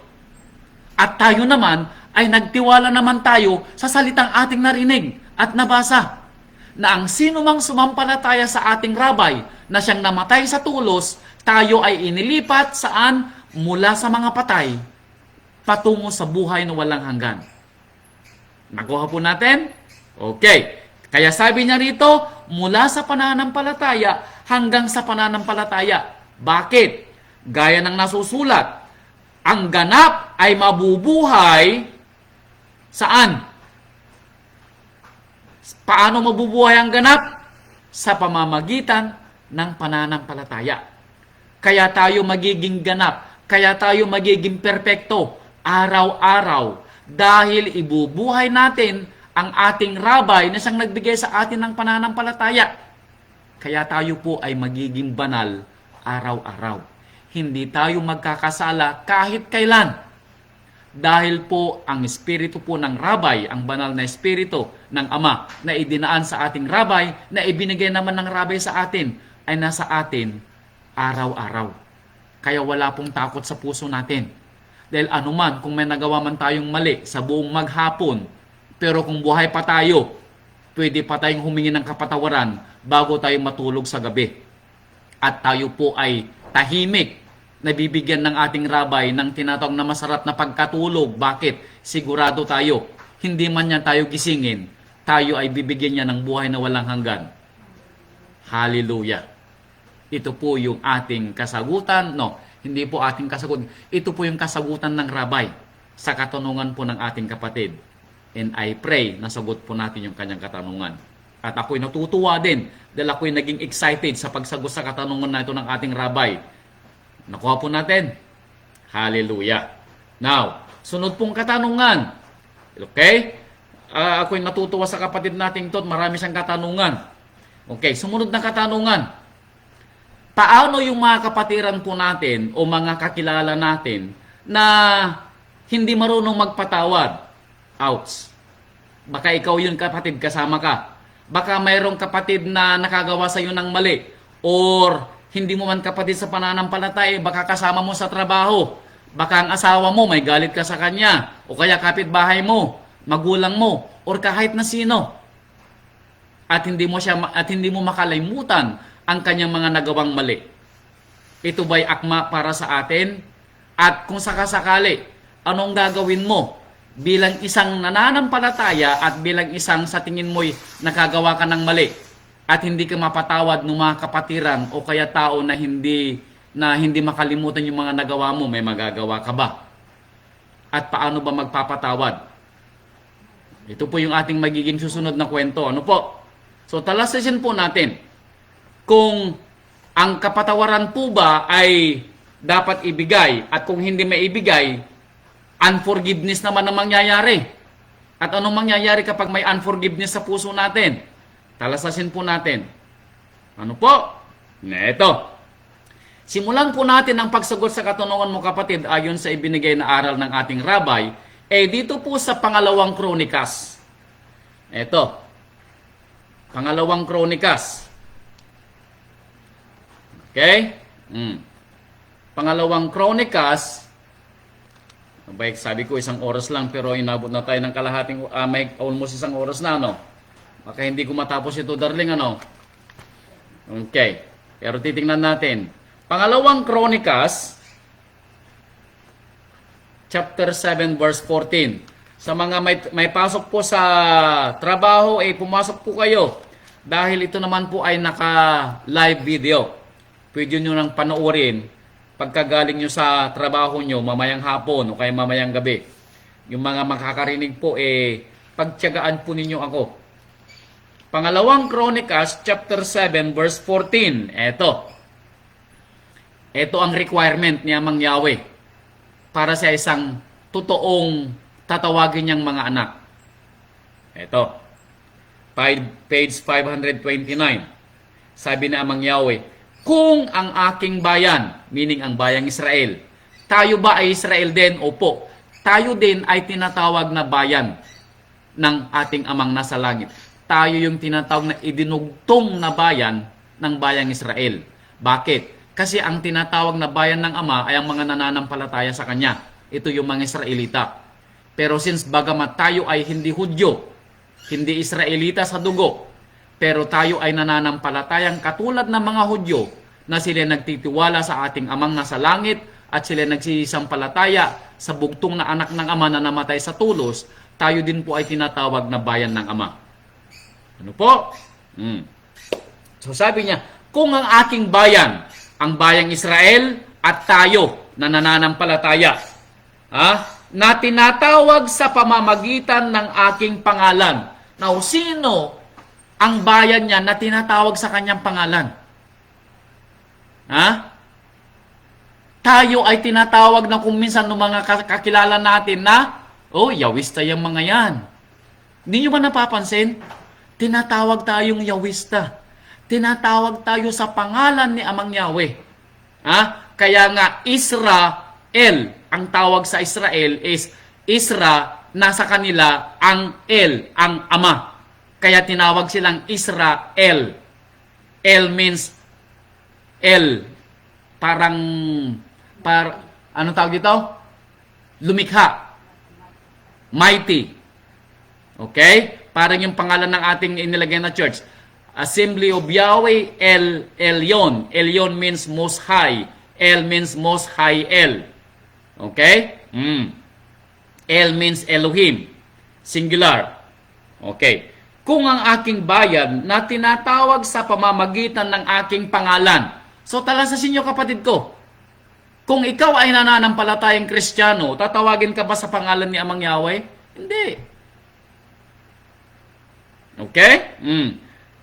At tayo naman ay nagtiwala naman tayo sa salitang ating narinig at nabasa, na ang sino mang sumampalataya sa ating rabay na siyang namatay sa tulos, tayo ay inilipat saan? Mula sa mga patay patungo sa buhay na walang hanggan. Nakuha po natin? Okay. Kaya sabi niya rito, mula sa pananampalataya hanggang sa pananampalataya. Bakit? Gaya ng nasusulat, ang ganap ay mabubuhay saan? Paano mabubuhay ang ganap? Sa pamamagitan ng pananampalataya. Kaya tayo magiging ganap, kaya tayo magiging perpekto araw-araw dahil ibubuhay natin ang ating rabay na siyang nagbigay sa atin ng pananampalataya. Kaya tayo po ay magiging banal araw-araw. Hindi tayo magkakasala kahit kailan. Dahil po ang espiritu po ng rabay, ang banal na espiritu ng Ama na idinaan sa ating rabay, na ibinigay naman ng rabay sa atin, ay nasa atin araw-araw. Kaya wala pong takot sa puso natin. Dahil anuman, kung may nagawa man tayong mali sa buong maghapon, pero kung buhay pa tayo, pwede pa tayong humingi ng kapatawaran bago tayo matulog sa gabi. At tayo po ay tahimik, nabibigyan ng ating rabay ng tinatawag na masarap na pagkatulog. Bakit? Sigurado tayo, hindi man yan tayo gisingin, tayo ay bibigyan niya ng buhay na walang hanggan. Hallelujah! Ito po yung ating kasagutan. No, hindi po ating kasagutan. Ito po yung kasagutan ng rabay sa katanungan po ng ating kapatid. And I pray na sagot po natin yung kanyang katanungan. At ako'y natutuwa din dahil ako'y naging excited sa pagsagot sa katanungan na ito ng ating rabay. Nakuha po natin. Hallelujah. Now, sunod pong katanungan. Okay? Ako'y natutuwa sa kapatid nating to. Marami siyang katanungan. Okay, sumunod na katanungan. Paano yung mga kapatiran po natin o mga kakilala natin na hindi marunong magpatawad? Ouch. Baka ikaw yun kapatid, kasama ka. Baka mayroong kapatid na nakagawa sa iyo ng mali. Or hindi mo man kapatid sa pananampalataya, baka kasama mo sa trabaho. Baka ang asawa mo, may galit ka sa kanya. O kaya kapitbahay mo, magulang mo, or kahit na sino. At hindi mo makalimutan ang kanyang mga nagawang mali. Ito ba'y akma para sa atin? At kung sakasakali, anong gagawin mo bilang isang nananampalataya at bilang isang sa tingin mo'y nakagawa ka ng mali? At hindi ka mapatawad ng mga kapatiran o kaya tao na hindi makalimutan yung mga nagawa mo, may magagawa ka ba? At paano ba magpapatawad? Ito po yung ating magiging susunod na kwento. Ano po? So talasasin po natin kung ang kapatawaran po ba ay dapat ibigay, at kung hindi maibigay, unforgiveness naman ang mangyayari. At anong mangyayari kapag may unforgiveness sa puso natin? Talasasin po natin. Ano po? Ito. Simulan po natin ang pagsagot sa katanungan mo kapatid ayon sa ibinigay na aral ng ating rabay. Dito po sa pangalawang Kronikas. Ito. Pangalawang Kronikas. Okay? Pangalawang Kronikas. Sabi ko 1 oras lang pero inabot na tayo ng kalahating, may almost 1 oras na, no? Baka hindi ko matapos ito, darling, ano? Okay. Pero titingnan natin. Pangalawang Kronikas, chapter 7, verse 14. Sa mga may pasok po sa trabaho, pumasok po kayo. Dahil ito naman po ay naka-live video. Pwede nyo nang panoorin pagkagaling nyo sa trabaho nyo, mamayang hapon o kaya mamayang gabi. Yung mga makakarinig po, pagtiyagaan po ninyo ako. Pangalawang Kronikas, chapter 7, verse 14. Ito ang requirement ni Amang Yahweh para sa isang totoong tatawagin niyang mga anak. Page 529. Sabi ni Amang Yahweh, kung ang aking bayan, meaning ang bayang Israel, tayo ba ay Israel din? Opo. Tayo din ay tinatawag na bayan ng ating Amang nasa langit. Tayo yung tinatawag na idinugtong na bayan ng bayang Israel. Bakit? Kasi ang tinatawag na bayan ng Ama ay ang mga nananampalataya sa Kanya. Ito yung mga Israelita. Pero since bagamat tayo ay hindi Hudyo, hindi Israelita sa dugo, pero tayo ay nananampalatayang katulad ng mga Hudyo na sila nagtitiwala sa ating Amang nasa langit at sila nagsisampalataya sa bugtong na anak ng Ama na namatay sa tulos, tayo din po ay tinatawag na bayan ng Ama. Ano po? So sabi niya, kung ang aking bayan, ang bayang Israel at tayo na nananampalataya, na tinatawag sa pamamagitan ng aking pangalan. Now, sino ang bayan niya na tinatawag sa kanyang pangalan? Tayo ay tinatawag na kung minsan ng mga kakilala natin na, Yawista yung mga yan. Hindi nyo ba napapansin? Tinatawag tayong Yahwista. Tinatawag tayo sa pangalan ni Amang Yahweh. Kaya nga, Israel. Ang tawag sa Israel is Isra, nasa kanila ang El, ang Ama. Kaya tinawag silang Israel. El means El. Ano tawag dito? Lumikha. Mighty. Okay? Parang yung pangalan ng ating inilagay na church. Assembly of Yahweh, El Elyon. Elyon means most high. El means most high El. Okay? El means Elohim. Singular. Okay. Kung ang aking bayan na tinatawag sa pamamagitan ng aking pangalan. So talasasin niyo kapatid ko. Kung ikaw ay nananampalatayang Kristiyano, tatawagin ka ba sa pangalan ni Amang Yahweh? Hindi. Okay?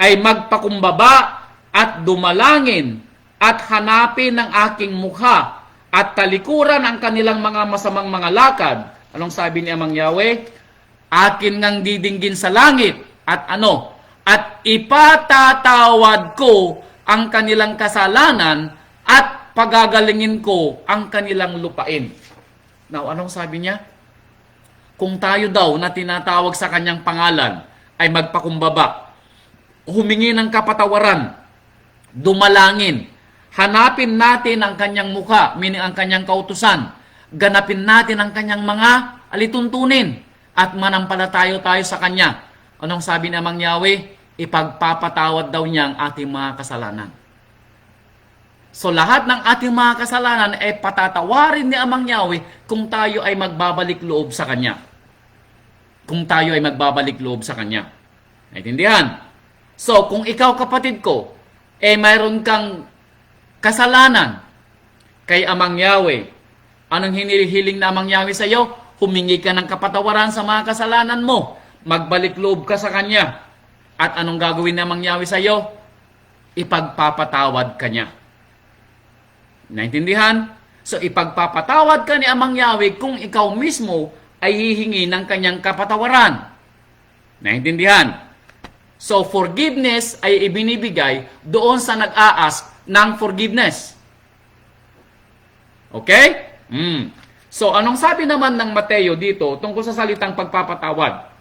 Ay magpakumbaba at dumalangin at hanapin ang aking mukha at talikuran ang kanilang mga masamang mga lakad. Anong sabi ni Amang Yahweh? Akin ngang didinggin sa langit at ano? At ipatatawad ko ang kanilang kasalanan at pagagalingin ko ang kanilang lupain. Now, anong sabi niya? Kung tayo daw na tinatawag sa kanyang pangalan ay magpakumbaba, humingi ng kapatawaran, dumalangin, hanapin natin ang kanyang mukha, meaning ang kanyang kautusan, ganapin natin ang kanyang mga alituntunin, at manampalataya tayo sa kanya. Anong sabi ni Amang Yahweh? Ipagpapatawad daw niya ang ating mga kasalanan. So lahat ng ating mga kasalanan ay patatawarin ni Amang Yahweh kung tayo ay magbabalik loob sa kanya. Kung tayo ay magbabalik loob sa kanya. Naintindihan? So kung ikaw kapatid ko, mayroon kang kasalanan kay Amang Yahweh, anong hinihiling na Amang Yahweh sa iyo? Humingi ka ng kapatawaran sa mga kasalanan mo. Magbalik loob ka sa kanya. At anong gagawin na Amang Yahweh sa iyo? Ipagpapatawad ka niya. Naintindihan? So ipagpapatawad ka ni Amang Yahweh kung ikaw mismo ay hihingi ng kanyang kapatawaran. Naintindihan? So forgiveness ay ibinibigay doon sa nag-a-ask ng forgiveness. Okay? So anong sabi naman ng Mateo dito tungkol sa salitang pagpapatawad?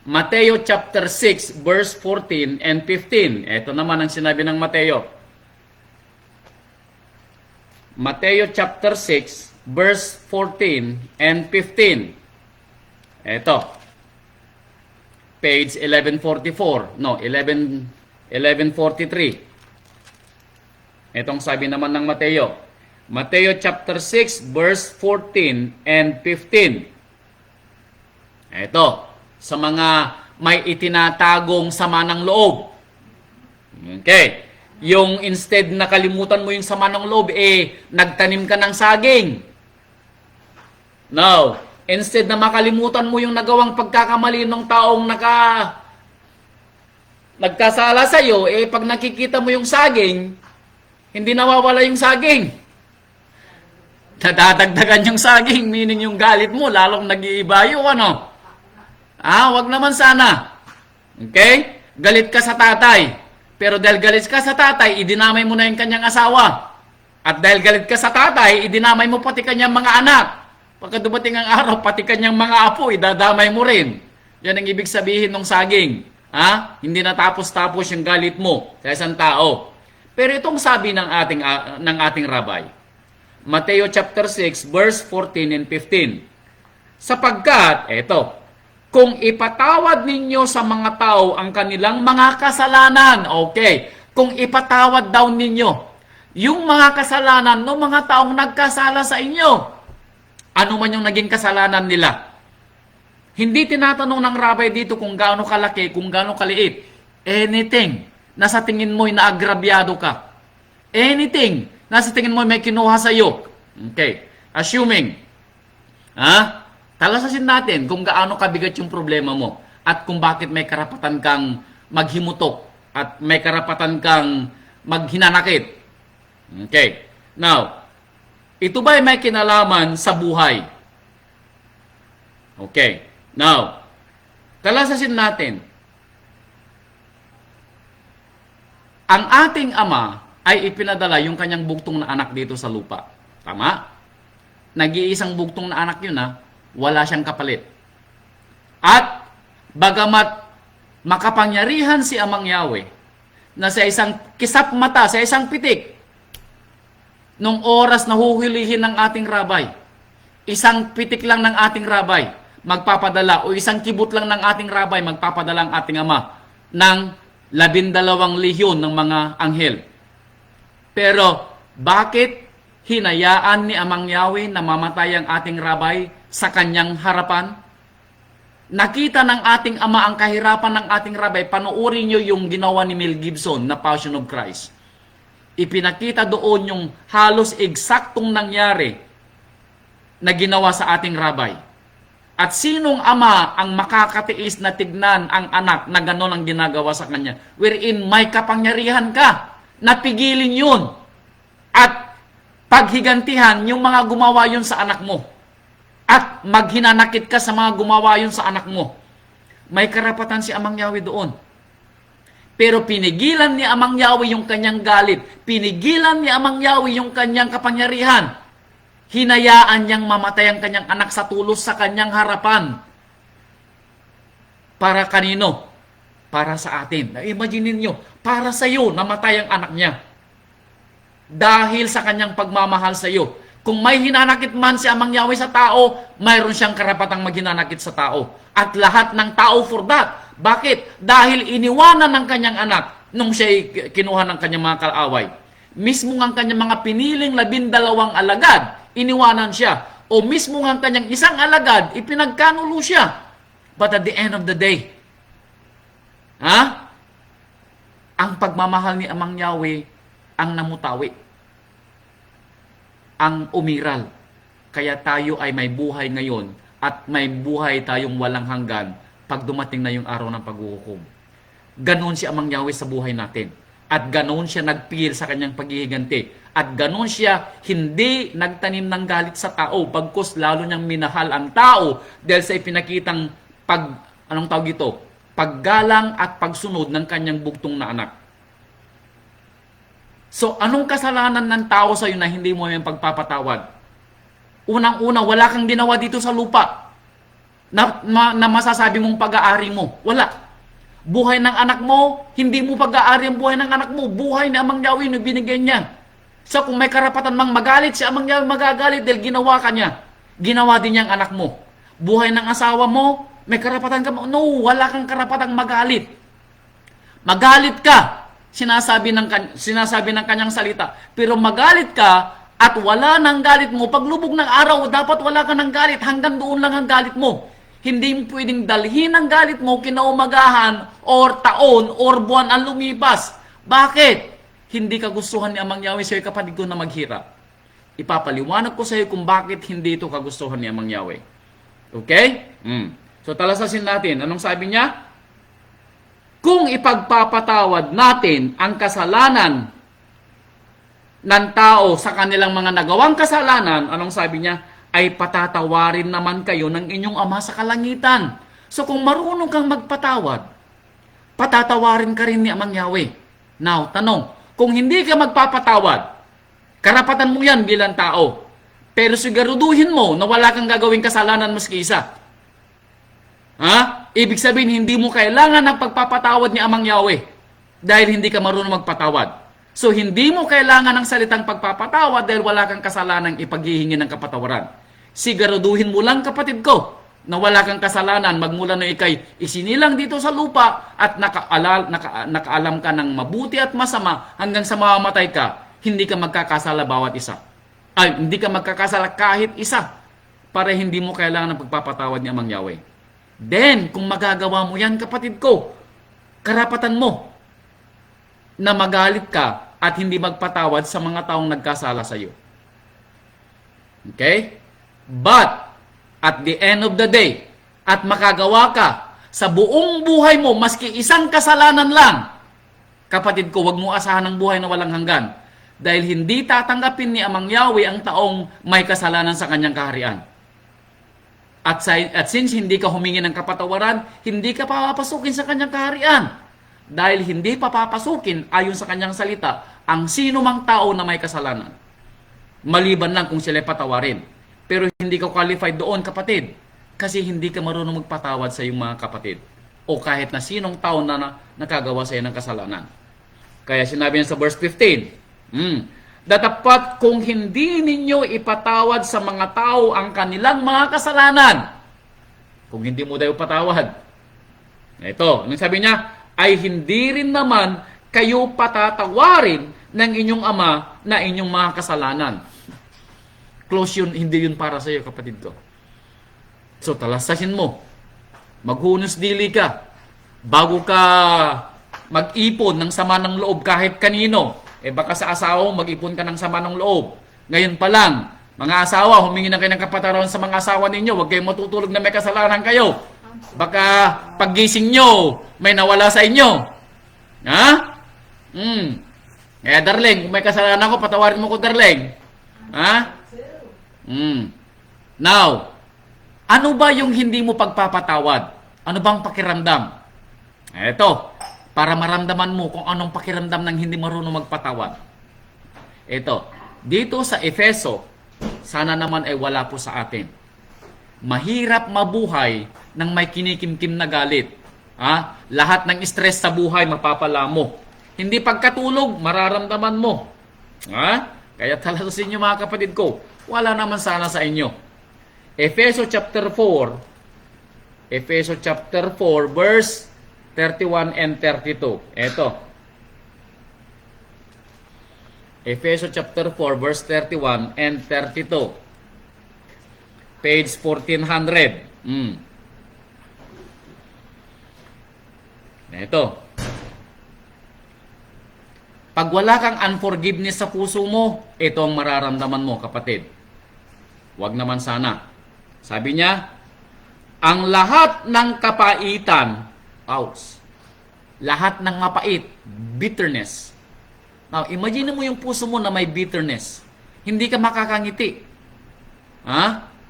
Mateo chapter 6 verse 14 and 15. Ito naman ang sinabi ng Mateo. Mateo chapter 6 verse 14 and 15. Ito. Page 1144. No, 1143. Itong sabi naman ng Mateo. Mateo chapter 6 verse 14 and 15. Ito. Sa mga may itinatagong sama ng loob. Okay. Yung instead na kalimutan mo yung sama ng loob, nagtanim ka ng saging. Now, instead na makalimutan mo yung nagawang pagkakamali ng taong nagkasala sa iyo, pag nakikita mo yung saging, hindi nawawala yung saging. Nadadagdagan yung saging, meaning yung galit mo, lalong nag-iiba yung ano. Wag naman sana. Okay? Galit ka sa tatay. Pero dahil galit ka sa tatay, idinamay mo na yung kanyang asawa. At dahil galit ka sa tatay, idinamay mo pati kanyang mga anak. Pagka dumating ang araw, pati kanyang mga apo, idadamay mo rin. Yan ang ibig sabihin ng saging. Hindi natapos-tapos yung galit mo sa isang tao. Pero itong sabi ng ating rabbi, Mateo chapter 6, verse 14 and 15. Sapagkat, kung ipatawad ninyo sa mga tao ang kanilang mga kasalanan, kung ipatawad daw ninyo yung mga kasalanan ng mga taong nagkasala sa inyo, ano man yung naging kasalanan nila. Hindi tinatanong ng rabbi dito kung gaano kalaki, kung gaano kaliit. Anything na sa tingin mo'y naagrabyado ka. Anything na sa tingin mo'y may kinuha sa iyo. Okay. Assuming, talasasin natin kung gaano kabigat yung problema mo at kung bakit may karapatan kang maghimutok at may karapatan kang maghinanakit. Okay. Now, ito ba ay may kinalaman sa buhay? Okay. Now, Talasasin natin, ang ating Ama ay ipinadala yung kanyang bugtong na anak dito sa lupa. Tama? Nag-iisang bugtong na anak yun wala siyang kapalit. At bagamat makapangyarihan si Amang Yahweh na sa isang kisap mata, sa isang pitik, nung oras na huhulihin ng ating rabay, isang pitik lang ng ating rabay magpapadala o isang kibot lang ng ating rabay magpapadala ang ating Ama ng 12 lehyon ng mga anghel. Pero bakit hinayaan ni Amang Yahweh na mamatay ang ating rabay sa kanyang harapan? Nakita ng ating Ama ang kahirapan ng ating rabay. Panuorin nyo yung ginawa ni Mel Gibson na Passion of Christ. Ipinakita doon yung halos eksaktong nangyari na ginawa sa ating rabay. At sinong ama ang makakatiis na tignan ang anak na gano'n ang ginagawa sa kanya? Wherein may kapangyarihan ka, napigilin yun. At paghigantihan yung mga gumawa yun sa anak mo. At maghinanakit ka sa mga gumawa yun sa anak mo. May karapatan si Amang Yahweh doon. Pero pinigilan ni Amang Yahweh yung kanyang galit. Pinigilan ni Amang Yahweh yung kanyang kapangyarihan. Hinayaan niyang mamatay ang kanyang anak sa tulos sa kanyang harapan. Para kanino? Para sa atin. Imagine niyo, para sa iyo namatay ang anak niya. Dahil sa kanyang pagmamahal sa iyo. Kung may hinanakit man si Amang Yahweh sa tao, mayroon siyang karapatang maghinanakit sa tao. At lahat ng tao for that. Bakit? Dahil iniwanan ng kanyang anak nung siya kinuha ng kanyang mga kaaway. Mismo ang kanyang mga piniling 12 alagad, iniwanan siya. O mismo ang kanyang isang alagad, ipinagkanulo siya. But at the end of the day, ang pagmamahal ni Amang Yahweh ang namutawi. Ang umiral. Kaya tayo ay may buhay ngayon at may buhay tayong walang hanggan pag dumating na yung araw ng paghuhukom. Ganon si Amang Yahweh sa buhay natin. At ganon siya nagpil sa kanyang paghihiganti. At ganon siya hindi nagtanim ng galit sa tao, bagkus lalo niyang minahal ang tao dahil sa ipinakitang paggalang at pagsunod ng kanyang bugtong na anak. So, anong kasalanan ng tao sa iyo na hindi mo yung pagpapatawad? Unang-una, wala kang ginawa dito sa lupa na masasabi mong pag-aari mo. Wala. Buhay ng anak mo, hindi mo pag-aari ang buhay ng anak mo. Buhay ni Amang Yahweh na binigay niya. So kung may karapatan mang magalit, si Amang Yahweh magagalit dahil ginawa ka niya. Ginawa din niya ang anak mo. Buhay ng asawa mo, may karapatan ka. No, wala kang karapatang magalit. Magalit ka, sinasabi ng kanyang salita. Pero magalit ka at wala ng galit mo. Paglubog ng araw, dapat wala ka ng galit. Hanggang doon lang ang galit mo. Hindi mo pwedeng dalhin ang galit mo kinaumagahan or taon or buwan ang lumipas. Bakit? Hindi kagustuhan ni Amang Yahweh sa'yo, kapatid ko, na maghirap. Ipapaliwanag ko sa iyo kung bakit hindi ito kagustuhan ni Amang Yahweh. Okay? So talasasin natin. Anong sabi niya? Kung ipagpapatawad natin ang kasalanan ng tao sa kanilang mga nagawang kasalanan, anong sabi niya? Ay patatawarin naman kayo ng inyong Ama sa kalangitan. So kung marunong kang magpatawad, patatawarin ka rin ni Amang Yahweh. Now, tanong, kung hindi ka magpapatawad, karapatan mo yan bilang tao. Pero siguraduhin mo na wala kang gagawing kasalanan maski isa. Ibig sabihin, hindi mo kailangan ng pagpapatawad ni Amang Yahweh dahil hindi ka marunong magpatawad. So, hindi mo kailangan ng salitang pagpapatawad dahil wala kang kasalanang ipaghihingi ng kapatawaran. Siguraduhin mo lang, kapatid ko, na wala kang kasalanan magmula na ikay isinilang dito sa lupa at nakaalam ka ng mabuti at masama hanggang sa mamamatay ka, hindi ka magkakasala bawat isa. Hindi ka magkakasala kahit isa para hindi mo kailangan ng pagpapatawad ni Amang Yahweh. Then, kung magagawa mo yan, kapatid ko, karapatan mo na magalit ka at hindi magpatawad sa mga taong nagkasala sa iyo. Okay? But, at the end of the day, at makagawa ka sa buong buhay mo, maski isang kasalanan lang, kapatid ko, wag mo asahan ng buhay na walang hanggan. Dahil hindi tatanggapin ni Amang Yahweh ang taong may kasalanan sa kanyang kaharian. At since hindi ka humingi ng kapatawaran, hindi ka papapasukin sa kanyang kaharian. Dahil hindi papapasukin ayon sa kanyang salita ang sino mang tao na may kasalanan. Maliban lang kung sila patawarin. Pero hindi ka qualified doon, kapatid. Kasi hindi ka marunong magpatawad sa iyong mga kapatid. O kahit na sinong tao na nakagawa sa iyo ng kasalanan. Kaya sinabi niya sa verse 15, Datapat kung hindi ninyo ipatawad sa mga tao ang kanilang mga kasalanan. Kung hindi mo daw patawad. Ito, anong sabi niya? Ay hindi rin naman kayo patatawarin ng inyong ama na inyong mga kasalanan. Close yun, hindi yun para sa iyo, kapatid ko. So, talastasin mo. Maghunos dili ka. Bago ka mag-ipon ng sama ng loob kahit kanino. Baka sa asawa mo, mag-ipon ka ng sama ng loob. Ngayon pa lang, mga asawa, humingi na kayo ng kapatawaran sa mga asawa ninyo. Huwag kayong matutulog na may kasalanan kayo. Baka paggising nyo, may nawala sa inyo. Ha? Kaya darling, kung may kasalanan ko, patawarin mo ko, darling. Ha? Now, ano ba yung hindi mo pagpapatawad? Ano bang pakiramdam? Eto, para maramdaman mo kung anong pakiramdam ng hindi marunong magpatawad. Ito, dito sa Efeso, sana naman ay wala po sa atin. Mahirap mabuhay ng may kinikimkim na galit. Lahat ng stress sa buhay mapapala mo. Hindi pagkatulog, mararamdaman mo. Kaya talasin nyo mga kapatid ko, wala naman sana sa inyo. Efeso chapter 4, verse 31 and 32. Ito. Efeso chapter 4, verse 31 and 32. Page 1400. Ito. Pag wala kang unforgiveness sa puso mo, ito ang mararamdaman mo, kapatid. Huwag naman sana. Sabi niya, ang lahat ng kapaitan, lahat ng mapait, bitterness. Now, imagine mo yung puso mo na may bitterness. Hindi ka makakangiti.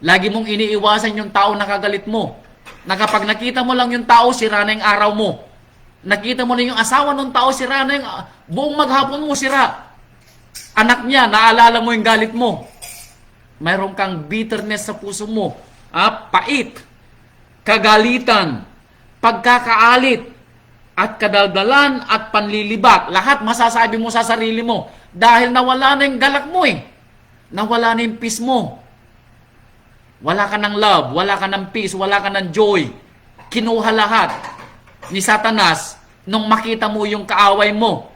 Lagi mong iniiwasan yung tao na kagalit mo. Na kapag nakita mo lang yung tao, sira na yung araw mo. Nakita mo na yung asawa ng tao, sira na yung buong maghapon mo, sira. Anak niya, naalala mo yung galit mo. Mayroon kang bitterness sa puso mo. Pait, kagalitan, pagkakaalit, at kadaldalan at panlilibak. Lahat masasabi mo sa sarili mo. Dahil nawala na yung galak mo Nawala na yung peace mo. Wala ka ng love, wala ka ng peace, wala ka ng joy. Kinuha lahat ni Satanas nung makita mo yung kaaway mo.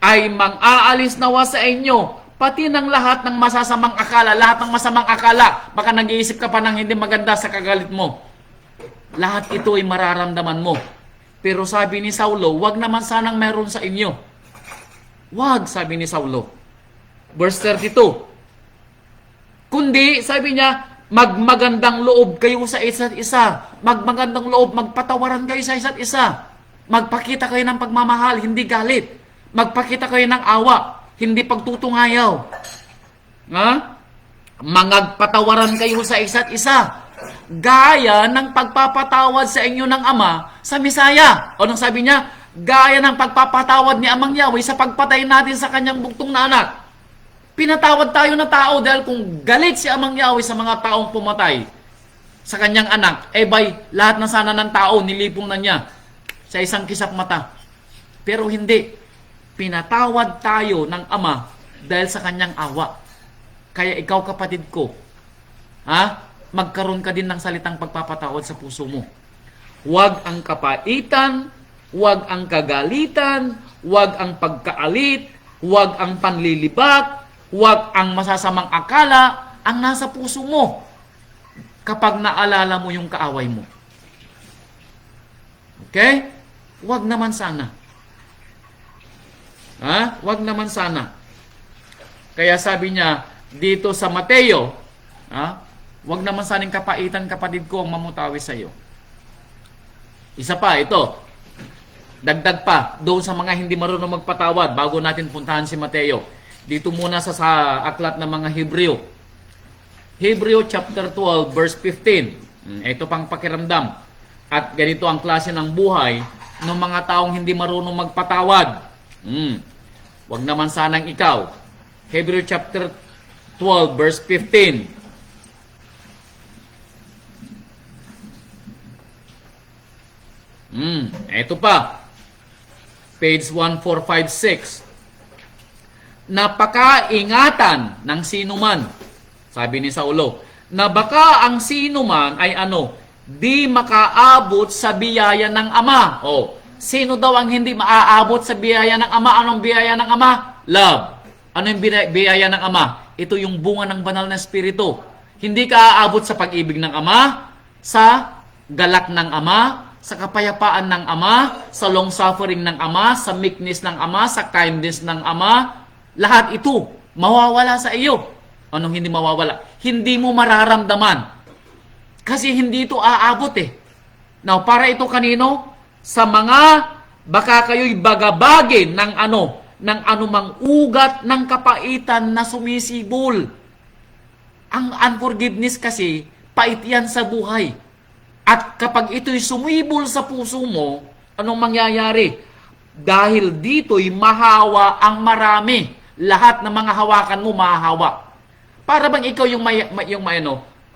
Ay mang-aalis nawa sa inyo, pati ng lahat ng masasamang akala, lahat ng masamang akala. Baka nag-iisip ka pa ng hindi maganda sa kagalit mo. Lahat ito ay mararamdaman mo. Pero sabi ni Saulo, wag naman sanang meron sa inyo. Wag, sabi ni Saulo. Verse 32. Kundi, sabi niya, magmagandang loob kayo sa isa't isa. Magmagandang loob, magpatawaran kayo sa isa't isa. Magpakita kayo ng pagmamahal, hindi galit. Magpakita kayo ng awa, hindi pagtutungayaw. Mangagpatawaran kayo sa isa't isa. Gaya ng pagpapatawad sa inyo ng Ama sa Misaya. Anong sabi niya? Gaya ng pagpapatawad ni Amang Yahweh sa pagpatay natin sa kanyang bugtong na anak. Pinatawad tayo na tao dahil kung galit si Amang Yahweh sa mga taong pumatay sa kanyang anak, lahat na sana ng tao nilipong na niya sa isang kisap mata. Pero hindi. Pinatawad tayo ng Ama dahil sa kanyang awa. Kaya ikaw, kapatid ko, magkaroon ka din ng salitang pagpapatawad sa puso mo. Huwag ang kapaitan, huwag ang kagalitan, huwag ang pagkaalit, huwag ang panlilibak, huwag ang masasamang akala ang nasa puso mo kapag naalala mo yung kaaway mo. Okay? Huwag naman sana. Huwag naman sana. Kaya sabi niya dito sa Mateo, huwag naman saning kapaitan, kapatid ko, ang mamutawi sa iyo. Isa pa, ito. Dagdag pa, doon sa mga hindi marunong magpatawad, bago natin puntahan si Mateo. Dito muna sa aklat ng mga Hebreo. Hebreo chapter 12 verse 15. Ito pang pakiramdam. At ganito ang klase ng buhay ng mga taong hindi marunong magpatawad. Wag naman sanang ikaw. Hebreo chapter 12 verse 15. Ito pa. Page 1456. Napakaingatan ng sino man, sabi ni Saulo, na baka ang sino man ay di makaabot sa biyaya ng Ama. Sino daw ang hindi maaabot sa biyaya ng Ama? Anong biyaya ng Ama? Love. Ano yung biyaya ng Ama? Ito yung bunga ng banal na Espiritu. Hindi ka aabot sa pag-ibig ng Ama, sa galak ng Ama, sa kapayapaan ng Ama, sa long-suffering ng Ama, sa meekness ng Ama, sa kindness ng Ama. Lahat ito, mawawala sa iyo. Anong hindi mawawala? Hindi mo mararamdaman. Kasi hindi ito aabot Now, para ito kanino? Sa mga baka kayo'y bagabagin ng ng anumang ugat ng kapaitan na sumisibol. Ang unforgiveness kasi, pait yan sa buhay. At kapag ito'y sumibol sa puso mo, anong mangyayari? Dahil dito'y mahawa ang marami. Lahat ng mga hawakan mo mahahawa. Para bang ikaw yung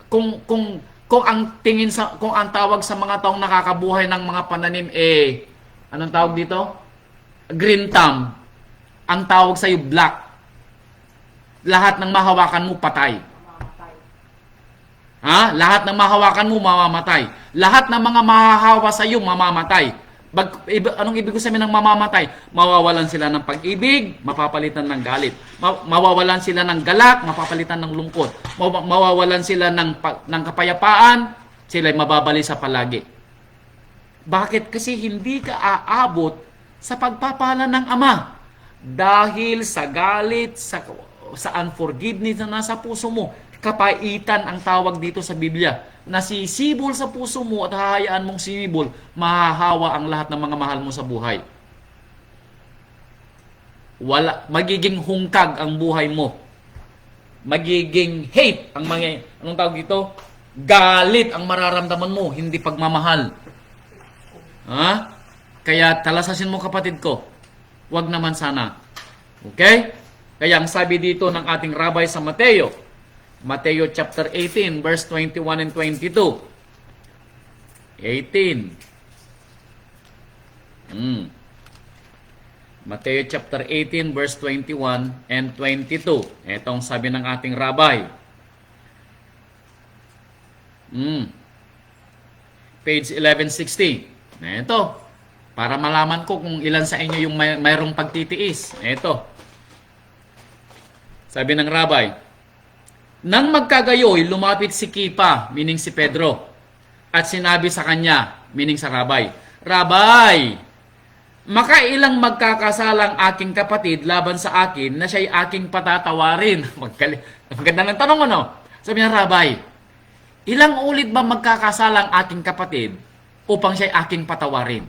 kung ang tingin kung ang tawag sa mga taong nakakabuhay ng mga pananim anong tawag dito? Green thumb. Ang tawag sa iyo black. Lahat ng mahawakan mo patay. Lahat ng mahawakan mo mamamatay. Lahat ng mga mahahawa sa iyo mamamatay. Anong ibig ko sabihin ng mamamatay? Mawawalan sila ng pag-ibig, mapapalitan ng galit. Mawawalan sila ng galak, mapapalitan ng lungkot. Mawawalan sila ng kapayapaan, sila'y mababalisa palagi. Bakit? Kasi hindi ka aabot sa pagpapala ng Ama. Dahil sa galit, sa unforgiveness na nasa puso mo, kapaitan ang tawag dito sa Biblia. Nasisibol sa puso mo at hahayaan mong sibol, mahahawa ang lahat ng mga mahal mo sa buhay. Magiging hungkag ang buhay mo. Magiging hate ang anong tawag dito? Galit ang mararamdaman mo, hindi pagmamahal. Kaya talasasin mo kapatid ko. Wag naman sana. Okay? Kaya ang sabi dito ng ating rabbi sa Mateo chapter 18 verse 21 and 22. 18. Mateo chapter 18 verse 21 and 22. Etong sabi ng ating rabbi. Page 1160. Ito. Para malaman ko kung ilan sa inyo yung mayroong pagtitiis. Ito. Sabi ng rabbi, nang magkagayoy, lumapit si Kipa, meaning si Pedro, at sinabi sa kanya, meaning sa rabbi, Rabbi, makailang magkakasalang aking kapatid laban sa akin na siya'y aking patatawarin. Maganda ng tanong Sabi niya, Rabbi, ilang ulit ba magkakasalang aking kapatid upang siya'y aking patawarin?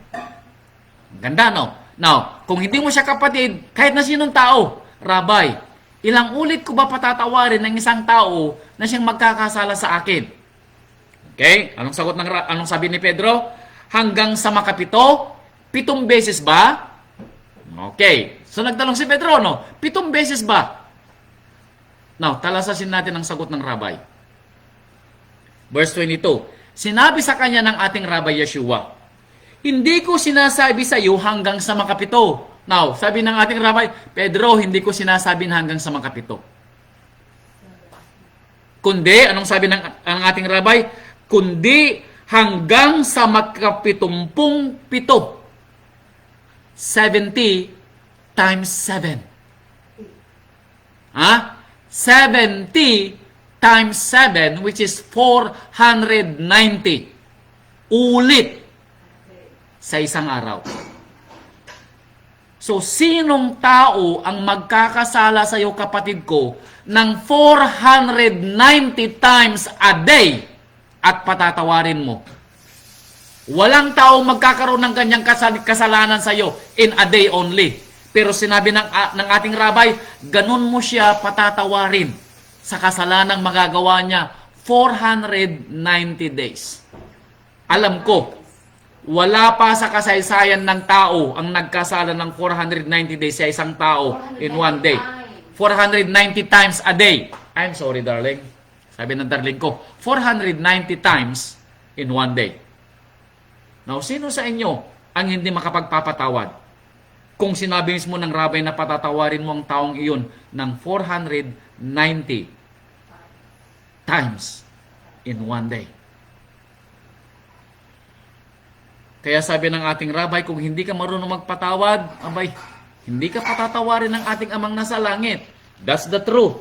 Ganda, Now, kung hindi mo siya kapatid, kahit na sinong tao, Rabbi, ilang ulit ko ba patatawarin ng isang tao na siyang magkakasala sa akin? Okay? Anong sabi ni Pedro? Hanggang sa makapito? 7 beses ba? Okay. So nagtanong si Pedro, 7 beses ba? Now, talasasin natin ang sagot ng rabbi. Verse 22. Sinabi sa kanya ng ating Rabbi Yeshua, hindi ko sinasabi sa iyo hanggang sa makapito. Now, sabi ng ating Rabbi, Pedro, hindi ko sinasabi hanggang sa makapito. Kundi, anong sabi ng ating Rabbi? Kundi hanggang sa makapitumpung pito. 70 times 7. 70 times 7, which is 490. Ulit sa isang araw. So, sinong tao ang magkakasala sa iyo, kapatid ko, ng 490 times a day at patatawarin mo? Walang tao magkakaroon ng kanyang kasalanan sa iyo in a day only. Pero sinabi ng ating rabbi, ganun mo siya patatawarin sa kasalanang magagawa niya 490 days. Alam ko, wala pa sa kasaysayan ng tao ang nagkasala ng 490 days sa isang tao in one day. 490 times a day. I'm sorry, darling. Sabi ng darling ko, 490 times in one day. Now, sino sa inyo ang hindi makapagpapatawad? Kung sinabi mismo ng rabbi na patatawarin mo ang taong iyon ng 490 times in one day. Kaya sabi ng ating rabbi, kung hindi ka marunong magpatawad, abay, hindi ka patatawarin ng ating amang nasa langit. That's the truth.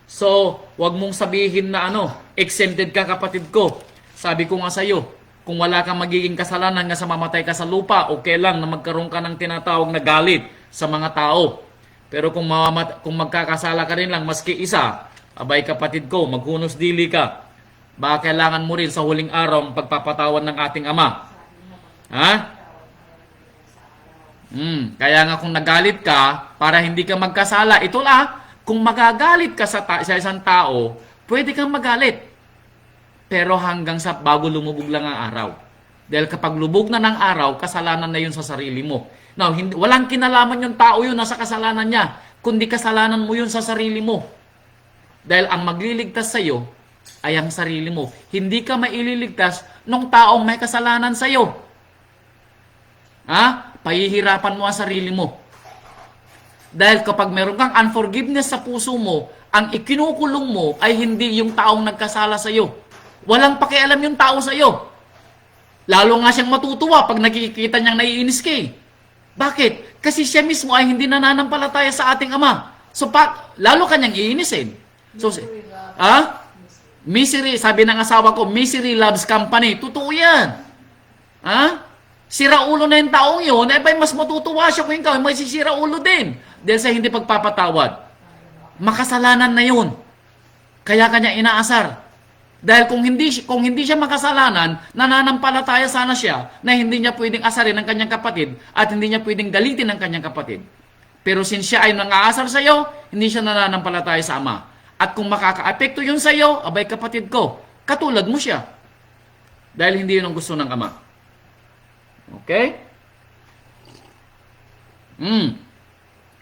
So, wag mong sabihin na exempted ka kapatid ko. Sabi ko nga sa iyo, kung wala kang magiging kasalanan nga sa mamatay ka sa lupa, okay lang na magkaroon ka ng tinatawag na galit sa mga tao. Pero kung magkakasala ka rin lang maski isa, abay kapatid ko, maghunos dili ka. Baka kailangan mo rin sa huling araw ang pagpapatawad ng ating Ama. Ha? Kaya nga kung nagalit ka, para hindi ka magkasala, ito kung magagalit ka sa isang tao, pwede kang magalit. Pero hanggang sa bago lumubog lang ang araw. Dahil kapag lubog na ng araw, kasalanan na yun sa sarili mo. Now, walang kinalaman yung tao yun nasa kasalanan niya, kundi kasalanan mo yun sa sarili mo. Dahil ang magliligtas sa iyo ay ang sarili mo. Hindi ka maililigtas ng taong may kasalanan sa iyo. Pahihirapan mo ang sarili mo. Dahil kapag meron kang unforgiveness sa puso mo, ang ikinukulong mo ay hindi yung taong nagkasala sa iyo. Walang pakialam yung tao sa iyo. Lalo nga siyang matutuwa pag nakikita niyang naiinis ka. Bakit? Kasi siya mismo ay hindi nananampalataya sa ating Ama. So, lalo kanyang iinisin. So, misery, sabi ng asawa ko, misery loves company. Totoo yan. Sira ulo na yung taong yun, mas matutuwa siya kung ikaw, may sisira ulo din. Dahil sa hindi pagpapatawad. Makasalanan na yun. Kaya kanya inaasar. Dahil kung hindi siya makasalanan, nananampalataya sana siya na hindi niya pwedeng asarin ang kanyang kapatid at hindi niya pwedeng galitin ang kanyang kapatid. Pero since siya ay nangaasar sa iyo, hindi siya nananampalataya sa Ama. At kung makaka-apekto yun sa iyo, abay kapatid ko, katulad mo siya. Dahil hindi yun ang gusto ng Ama. Okay?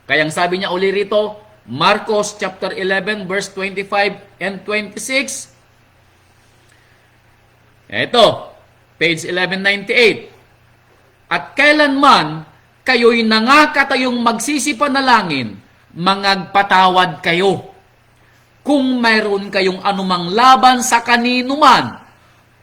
Kayang sabi niya uli rito, Marcos chapter 11 verse 25 and 26. Ito, page 1198. At kailanman kayo'y nangakatayong magsisipanalangin, mangagpatawad kayo. Kung mayroon kayong anumang laban sa kanino man,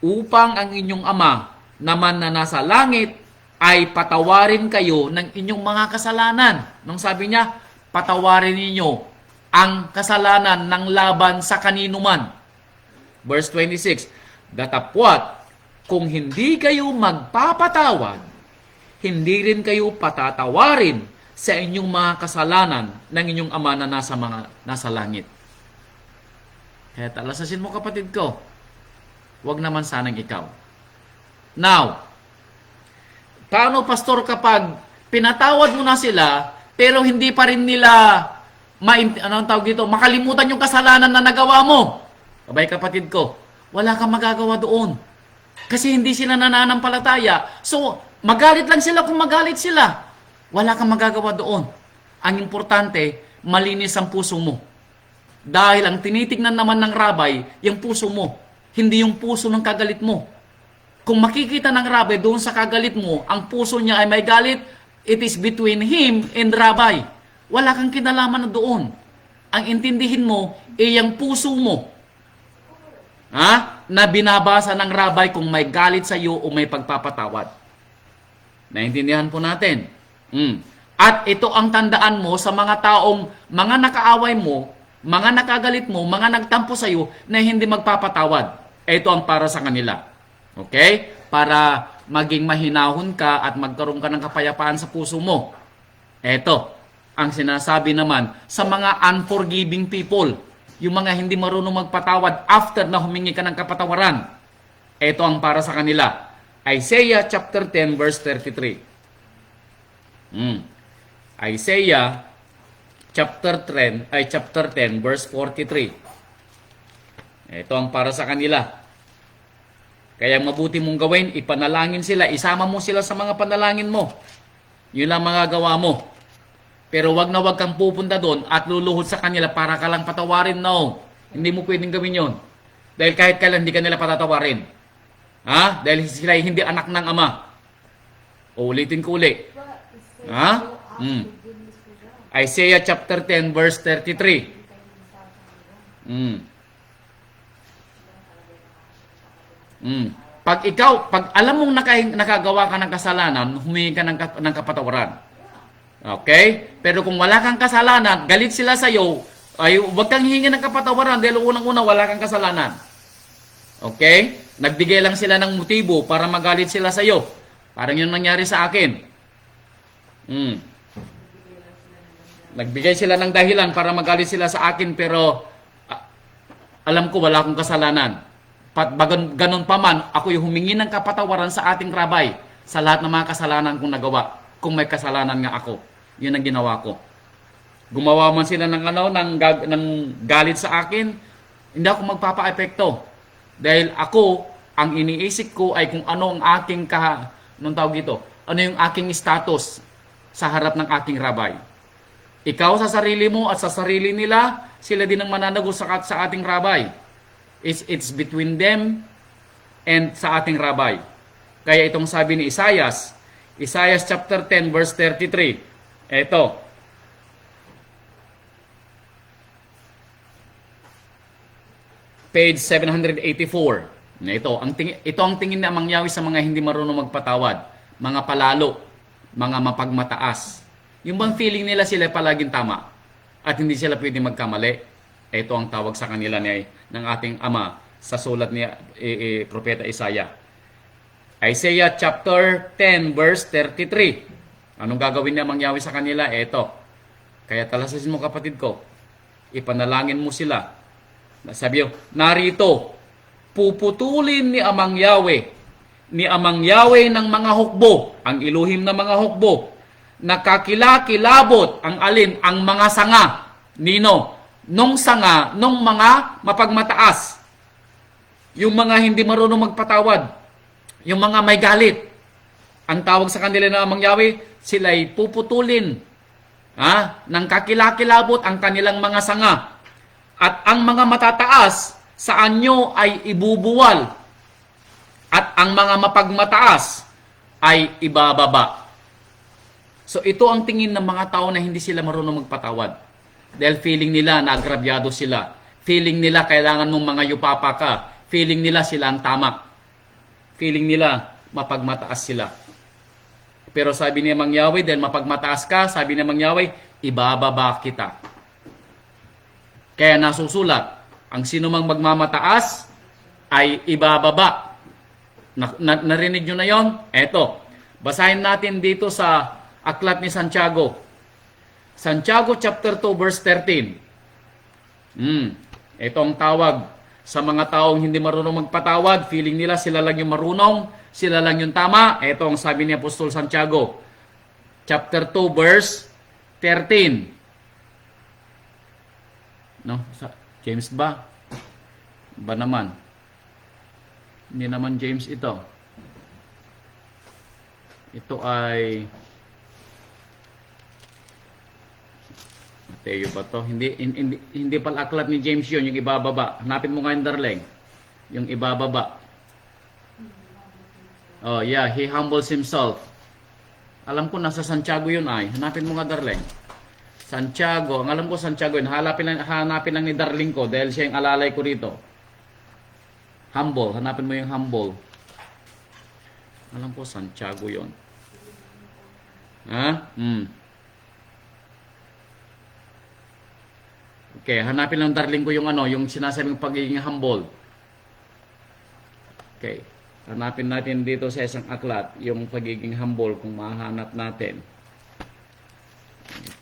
upang ang inyong Ama naman na nasa langit ay patawarin kayo ng inyong mga kasalanan. Nung sabi niya, patawarin ninyo ang kasalanan ng laban sa kanino man. Verse 26, datapwat, kung hindi kayo magpapatawad, hindi rin kayo patatawarin sa inyong mga kasalanan ng inyong Ama na nasa langit. Kaya talasasin mo kapatid ko, wag naman sanang ikaw. Now, paano pastor kapag pinatawad mo na sila, pero hindi pa rin nila makalimutan yung kasalanan na nagawa mo? Abay kapatid ko, wala kang magagawa doon. Kasi hindi sila nananampalataya. So, magalit lang sila kung magalit sila. Wala kang magagawa doon. Ang importante, malinis ang puso mo. Dahil ang tinitignan naman ng rabay, yung puso mo. Hindi yung puso ng kagalit mo. Kung makikita ng rabbi doon sa kagalit mo, ang puso niya ay may galit, it is between him and rabbi. Wala kang kinalaman na doon. Ang intindihin mo, yung puso mo. Na binabasa ng rabbi kung may galit sa iyo o may pagpapatawad. Naintindihan po natin. At ito ang tandaan mo sa mga taong, mga nakaaway mo, mga nakagalit mo, mga nagtampo sa iyo na hindi magpapatawad. Ito ang para sa kanila. Okay? Para maging mahinahon ka at magkaroon ka ng kapayapaan sa puso mo. Ito ang sinasabi naman sa mga unforgiving people. Yung mga hindi marunong magpatawad after na humingi ka ng kapatawaran. Ito ang para sa kanila. Isaiah chapter 10 verse 33. Isaiah chapter 10 verse 43. Ito ang para sa kanila. Kaya mabuti mong gawin, ipanalangin sila, isama mo sila sa mga panalangin mo. Yun lang magagawa mo. Pero wag na wag kang pupunta doon at luluhod sa kanila para ka lang patawarin. No, hindi mo pwedeng gawin yon. Dahil kahit kailan hindi ka nila patatawarin. Ha? Dahil sila hindi anak ng Ama. Ulitin ko uli. Ha? Isaiah chapter 10 verse 33. Pag alam mong nakagawa ka ng kasalanan, humingi ka ng kapatawaran. Okay? Pero kung wala kang kasalanan, galit sila sa iyo, ay wag kang hihingi ng kapatawaran dahil unang-una wala kang kasalanan. Okay? Nagbigay lang sila ng motibo para magalit sila sa iyo. Parang yun nangyari sa akin. Nagbigay sila ng dahilan para magalit sila sa akin pero alam ko wala akong kasalanan. Ganon pa man, ako yung humingi ng kapatawaran sa ating rabay sa lahat ng mga kasalanan kong nagawa. Kung may kasalanan nga ako. Yun ang ginawa ko. Gumawa man sila ng galit sa akin, hindi ako magpapa-epekto. Dahil ako, ang iniisip ko ay kung ano ang aking ano yung aking status sa harap ng aking rabay. Ikaw sa sarili mo at sa sarili nila, sila din ang mananagot sa ating rabay. It's between them and sa ating rabay. Kaya itong sabi ni Isaiah chapter 10 verse 33. Ito. Page 784. Ito ang tingin na mangyawi sa mga hindi marunong magpatawad, mga palalo, mga mapagmataas. Yung bang feeling nila sila palaging tama at hindi sila pwede magkamali. Ito ang tawag sa kanila ng ating Ama sa sulat ni Propeta Isaiah. Isaiah chapter 10 verse 33. Anong gagawin niya mangyawi sa kanila? Ito. Kaya talasasin mo kapatid ko. Ipanalangin mo sila. Sabi yo, narito, puputulin ni Amang Yahweh ng mga hukbo, ang iluhim ng mga hukbo, nakakilakilabot ang alin, ang mga sanga. Nino? Nung sanga, nung mga mapagmataas. Yung mga hindi marunong magpatawad. Yung mga may galit. Ang tawag sa kanila na Amang Yahweh, sila'y puputulin. Nang kakilakilabot ang kanilang mga sanga. At ang mga matataas sa anyo ay ibubuwal. At ang mga mapagmataas ay ibababa. So ito ang tingin ng mga tao na hindi sila marunong magpatawad. Dahil feeling nila na agrabyado sila. Feeling nila kailangan mong mga yupapa ka. Feeling nila sila ang tama. Feeling nila mapagmataas sila. Pero sabi ni Amang Yahweh, dahil mapagmataas ka, sabi ni Amang Yahweh, ibababa kita. Kaya nasusulat, ang sino mang magmamataas ay ibababa. Narinig nyo na yon? Eto, basahin natin dito sa aklat ni Santiago. Santiago chapter 2 verse 13. Ito ang tawag sa mga taong hindi marunong magpatawad. Feeling nila sila lang yung marunong, sila lang yung tama. Ito ang sabi ni Apostol Santiago. Chapter 2 verse 13. No? James ba? Ba naman? Hindi naman James ito. Ito ay Mateo ba to? Hindi pala aklat ni James yun, yung ibababa. Hanapin mo nga yung darling. Yung ibababa. Oh yeah, he humbles himself. Alam ko nasa Santiago yun ay. Hanapin mo nga darling. Santiago, ang alam ko Santiago yun. Hanapin lang ni darling ko dahil siya yung alalay ko rito. Humble, hanapin mo yung humble. Alam ko Santiago yun. Okay, hanapin lang darling ko yung yung sinasabing pagiging humble. Okay, hanapin natin dito sa isang aklat yung pagiging humble kung mahanap natin.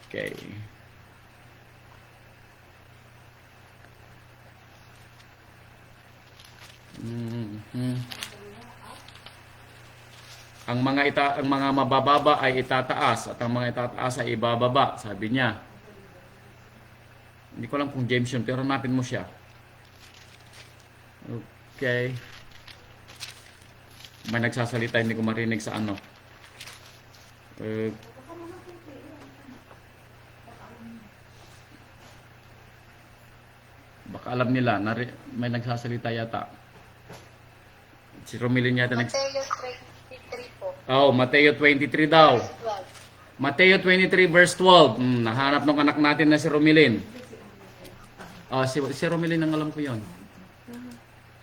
Okay. Ang mga mabababa ay itataas at ang mga itataas ay ibababa, sabi niya. Hindi ko alam kung James yun, pero hanapin mo siya. Okay. May nagsasalita, hindi ko marinig sa ano. Baka alam nila, may nagsasalita yata. Si Romilin yata Mateo 23 po. Oh, Mateo 23 daw. Verse 12. Mateo 23 verse 12. Nahanap ng anak natin na si Romilin. Oh, si Romilin ang alam ko 'yon.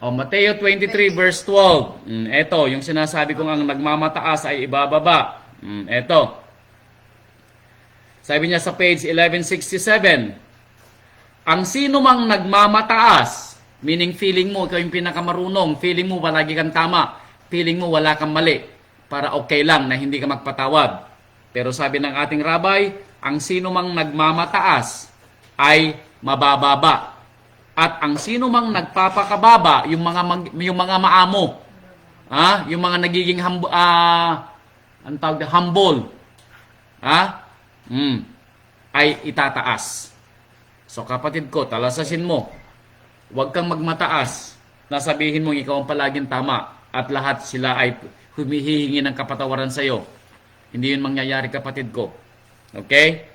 Oh, Mateo 23 verse 12. Ito, yung sinasabi kong ang nagmamataas ay ibababa. Ito. Sabi niya sa page 1167, ang sino mang nagmamataas, meaning feeling mo ikaw yung pinakamarunong, feeling mo palagi kang tama, feeling mo wala kang mali, para okay lang na hindi ka magpatawad. Pero sabi ng ating rabbi, ang sino mang nagmamataas ay mabababa. At ang sino mang nagpapakababa, yung mga maamo, yung mga nagiging ang tawag na humble, ay itataas. So kapatid ko, talasasin mo. Huwag kang magmataas na sabihin mo ikaw ang palaging tama at lahat sila ay humihingi ng kapatawaran sa iyo. Hindi yun mangyayari, kapatid ko. Okay?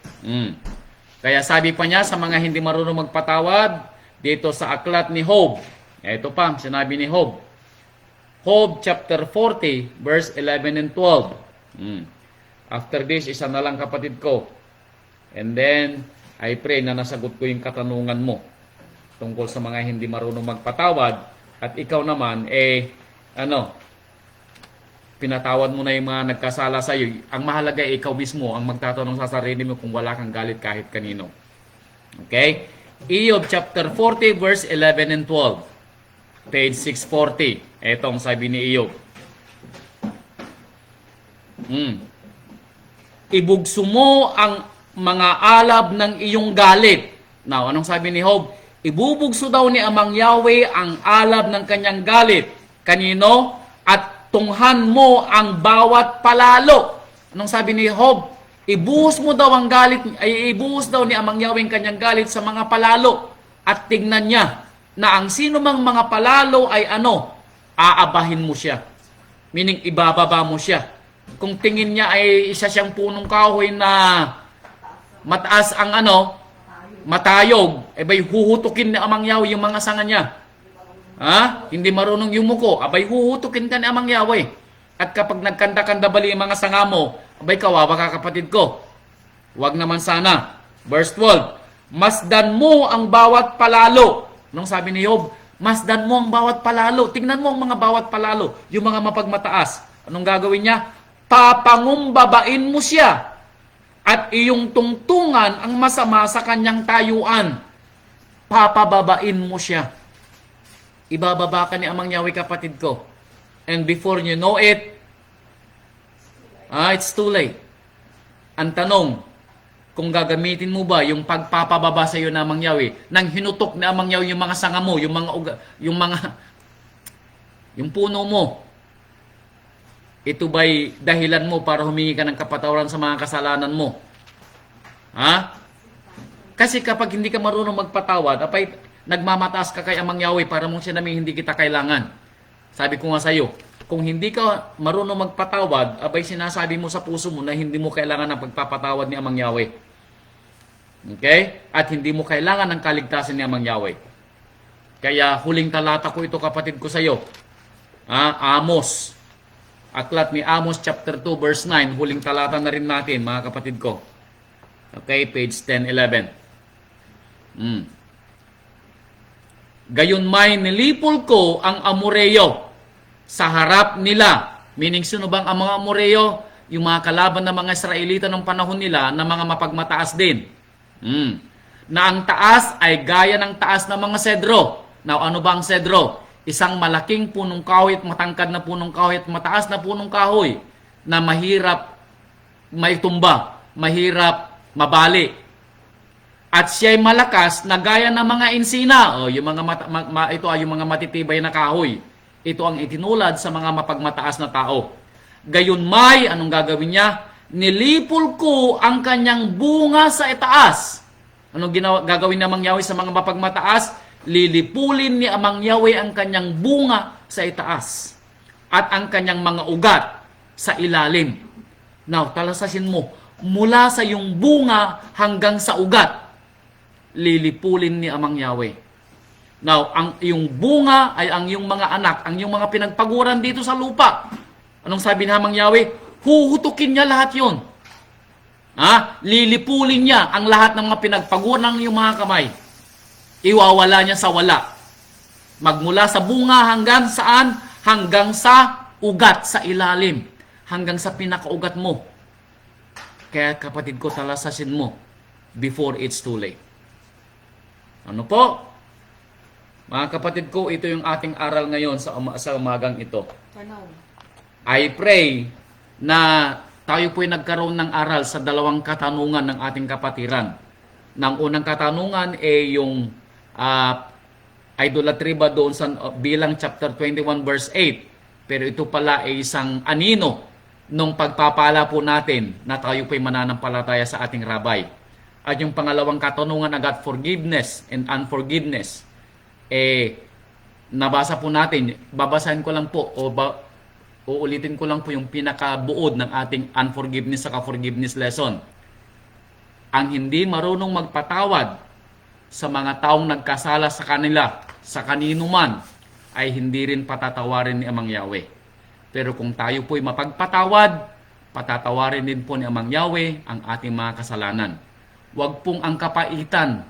Kaya sabi pa niya sa mga hindi marunong magpatawad, dito sa aklat ni Job. Ito pa, sinabi ni Job. Job chapter 40, verse 11 and 12. After this, isa na lang, kapatid ko. And then, I pray na nasagot ko yung katanungan mo tungkol sa mga hindi marunong magpatawad. At ikaw naman, pinatawad mo na yung mga nagkasala sa iyo. Ang mahalaga ay ikaw mismo ang magtatanong sa sarili mo kung wala kang galit kahit kanino. Okay? Job chapter 40 verse 11 and 12. Page 640. Etong sabi ni Job. Ibugso mo ang mga alab ng iyong galit. Now, anong sabi ni Job? Ibubugso daw ni Amang Yahweh ang alab ng kanyang galit. Kanino? At tunghan mo ang bawat palalo. Anong sabi ni Job? Ibuhos mo daw ang galit, ay ibuhos daw ni Amang Yahweh ang kanyang galit sa mga palalo. At tignan niya na ang sino mang mga palalo ay aabahin mo siya. Meaning, ibababa mo siya. Kung tingin niya ay isa siyang punong kahoy na mataas ang matayog, abay huhutukin ni Amang Yahweh yung mga sanga niya. Hindi marunong yumuko, abay huhutukin ka ni Amang Yahweh. At kapag nagkanda-kanda bali yung mga sanga mo, abay kawawa ka, kapatid ko. Huwag naman sana. Verse 12, masdan mo ang bawat palalo. Nung sabi ni Job, masdan mo ang bawat palalo. Tingnan mo ang mga bawat palalo, yung mga mapagmataas. Anong gagawin niya? Papangumbabain mo siya. At iyong tungtungan ang masama sa kanyang tayuan. Papababain mo siya. Ibababa ka ni Amang Yahweh, kapatid ko. And before you know it, it's too late. Ang tanong, kung gagamitin mo ba yung pagpapababa sa iyo ng Amang Yahweh, nang hinutok ni Amang Yahweh yung mga sanga mo, yung puno mo, ito ba'y dahilan mo para humingi ka ng kapatawaran sa mga kasalanan mo? Kasi kapag hindi ka marunong magpatawad, nagmamataas ka kay Amang Yahweh para mong sinaming hindi kita kailangan. Sabi ko nga sa iyo, kung hindi ka marunong magpatawad, abay sinasabi mo sa puso mo na hindi mo kailangan ng pagpapatawad ni Amang Yahweh. Okay? At hindi mo kailangan ng kaligtasan ni Amang Yahweh. Kaya huling talata ko ito, kapatid ko sa iyo. Amos. Aklat ni Amos chapter 2 verse 9. Huling talata na rin natin, mga kapatid ko. Okay, page 10-11. Gayon may nilipol ko ang Amoreyo sa harap nila. Meaning, sino bang ang mga Amoreyo? Yung mga kalaban ng mga Israelita ng panahon nila na mga mapagmataas din. Na ang taas ay gaya ng taas ng mga sedro. Now, ano ba ang sedro? Isang malaking punong kahoy at matangkad na punong kahoy at mataas na punong kahoy na mahirap maitumba, mahirap mabali. At siya'y malakas na gaya ng mga insina. Yung ito ay yung mga matitibay na kahoy. Ito ang itinulad sa mga mapagmataas na tao. Gayon may, anong gagawin niya? Nilipol ko ang kanyang bunga sa itaas. Anong gagawin namang Yahweh sa mga mapagmataas? lilipulin ni Amang Yahweh ang kanyang bunga sa itaas at ang kanyang mga ugat sa ilalim. Now, talasasin mo, mula sa iyong bunga hanggang sa ugat, lilipulin ni Amang Yahweh. Now, ang iyong bunga ay ang iyong mga anak, ang iyong mga pinagpaguran dito sa lupa. Anong sabi ni Amang Yahweh? Huhutukin niya lahat yun. Lilipulin niya ang lahat ng mga pinagpaguran ng iyong mga kamay. Iwawala niya sa wala. Magmula sa bunga hanggang saan? Hanggang sa ugat sa ilalim. Hanggang sa pinakaugat mo. Kaya kapatid ko, talasasin mo before it's too late. Ano po? Mga kapatid ko, ito yung ating aral ngayon sa umagang ito. I pray na tayo po'y nagkaroon ng aral sa dalawang katanungan ng ating kapatiran. Ng unang katanungan ay yung idolatry ba doon sa Bilang chapter 21 verse 8. Pero ito pala ay isang anino nung pagpapala po natin na tayo po'y mananampalataya sa ating rabay. At yung pangalawang katanungan agad forgiveness and unforgiveness. Nabasa po natin, babasahin ko lang po uulitin ko lang po yung pinakabuod ng ating unforgiveness sa forgiveness lesson. Ang hindi marunong magpatawad sa mga taong nagkasala sa kanila, sa kanino man, ay hindi rin patatawarin ni Amang Yahweh. Pero kung tayo po'y mapagpatawad, patatawarin din po ni Amang Yahweh ang ating mga kasalanan. Huwag pong ang kapaitan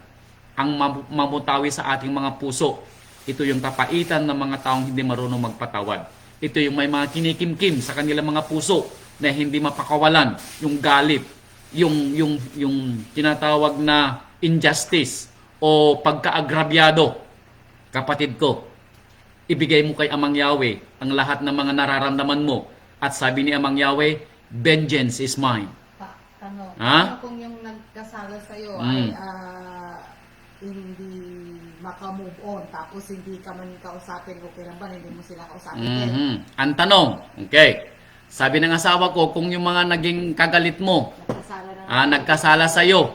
ang mamutawi sa ating mga puso. Ito yung kapaitan ng mga taong hindi marunong magpatawad. Ito yung may mga kinikimkim sa kanilang mga puso na hindi mapakawalan, yung galit, yung tinatawag na injustice o pagkaagrabyado. Kapatid ko, ibigay mo kay Amang Yahweh ang lahat ng mga nararamdaman mo. At sabi ni Amang Yahweh, vengeance is mine. Ano kung yung nagkasala sa'yo ay hindi maka-move on, tapos hindi ka man kausapin, okay lang ba, hindi mo sila kausapin din? Ang tanong, okay, sabi ng asawa ko, kung yung mga naging kagalit mo, nagkasala sa'yo,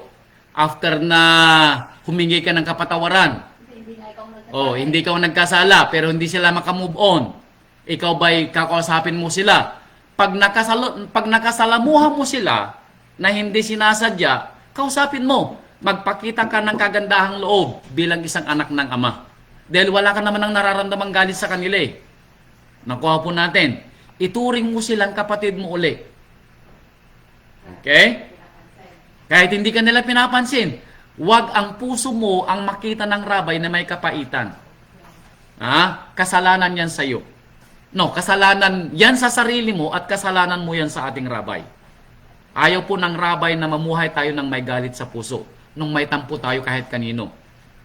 after na humingi ka ng kapatawaran, hindi ka nagkasala, pero hindi sila maka-move on, ikaw ba'y kakausapin mo sila? Pag nakasalamuha mo sila, na hindi sinasadya, kausapin mo. Magpakita ka ng kagandahang loob bilang isang anak ng Ama. Dahil wala ka naman ng nararamdamang galit sa kanila eh. Nakuha po natin. Ituring mo silang kapatid mo uli. Okay? Kahit hindi ka nila pinapansin, huwag ang puso mo ang makita ng rabay na may kapaitan. Kasalanan yan sa iyo. No, kasalanan yan sa sarili mo at kasalanan mo yan sa ating rabay. Ayaw po ng rabay na mamuhay tayo ng may galit sa puso, nung may tampo tayo kahit kanino.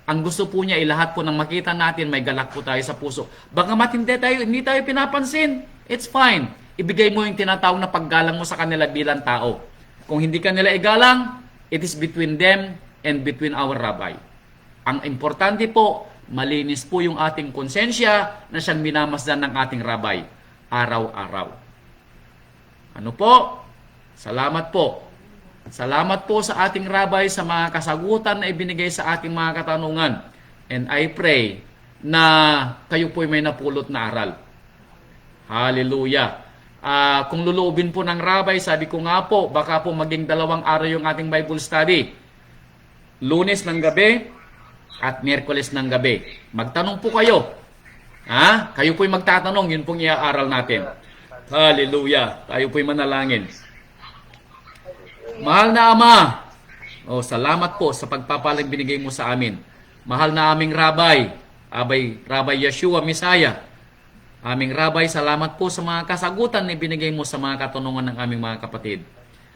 Ang gusto po niya, lahat po ng makita natin, may galak po tayo sa puso. Bagamat hindi tayo pinapansin, it's fine. Ibigay mo yung tinatawag na paggalang mo sa kanila bilang tao. Kung hindi ka nila igalang, it is between them and between our rabbi. Ang importante po, malinis po yung ating konsensya na siyang minamasdan ng ating rabbi araw-araw. Ano po? Salamat po. Salamat po sa ating rabbi sa mga kasagutan na ibinigay sa ating mga katanungan. And I pray na kayo po'y may napulot na aral. Hallelujah. Kung luluubin po ng rabbi, sabi ko nga po, baka po maging 2 araw yung ating Bible study. Lunes ng gabi at Miyerkules ng gabi. Magtanong po kayo. Kayo po'y magtatanong, yun pong iaaral natin. Hallelujah. Tayo po'y manalangin. Mahal na Ama, salamat po sa pagpapalang binigay mo sa amin. Mahal na aming Rabbi, Rabbi Yeshua Messiah. Aming Rabbi, salamat po sa mga kasagutan na binigay mo sa mga katanungan ng aming mga kapatid.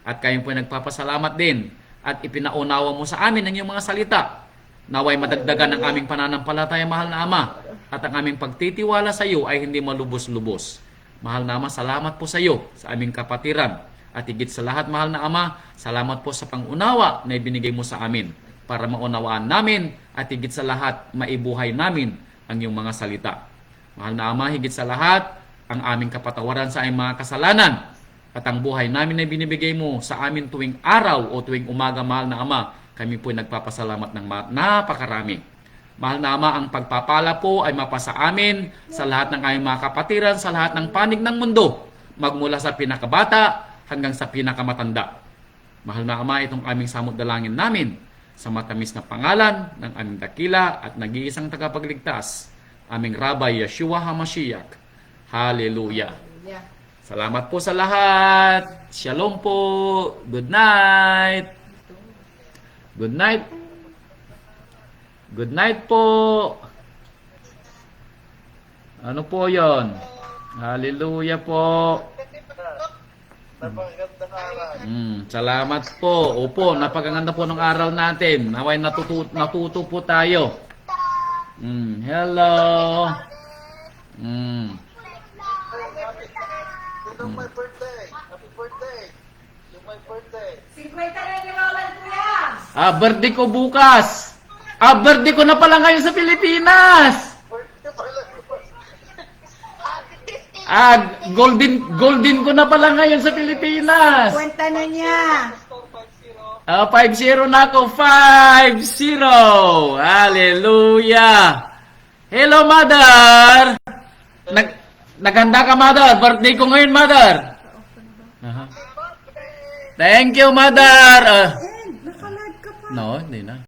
At kayo po nagpapasalamat din at ipinaunawa mo sa amin ang iyong mga salita. Naway madagdagan ang aming pananampalataya, mahal na Ama, at ang aming pagtitiwala sa iyo ay hindi malubos-lubos. Mahal na Ama, salamat po sa iyo, sa aming kapatiran. At higit sa lahat, mahal na Ama, salamat po sa pangunawa na ibinigay mo sa amin para maunawaan namin at higit sa lahat, maibuhay namin ang iyong mga salita. Mahal na Ama, higit sa lahat, ang aming kapatawaran sa aming mga kasalanan at ang buhay namin na binibigay mo sa amin tuwing araw o tuwing umaga, mahal na Ama, kami po'y nagpapasalamat ng napakarami. Mahal na Ama, ang pagpapala po ay mapasa amin sa lahat ng aming mga kapatiran, sa lahat ng panig ng mundo, magmula sa pinakabata hanggang sa pinakamatanda. Mahal na Ama, itong aming samot dalangin namin sa matamis na pangalan ng aming dakila at nag-iisang tagapagligtas, aming Rabbi Yeshua HaMashiach. Hallelujah. Yeah. Salamat po sa lahat. Shalom po. Good night. Good night. Good night po. Ano po yon? Hallelujah po. Salamat po. Opo, napakaganda po ng araw natin. Naway natuto po tayo. Hello. Yung my birthday. Happy birthday. Yung my birthday. 50 na ni Roland, kuya! Birthday ko bukas. Birthday ko na pala ngayon sa Pilipinas. Birthday pala. Golden ko na pala ngayon sa Pilipinas. Kwenta na niya! 5-0 na ako. 5-0. Hallelujah. Hello, Mother. Naghanda ka, Mother. Birthday ko ngayon, Mother. Thank you, Mother. Naka-live ka pa. No, hindi na.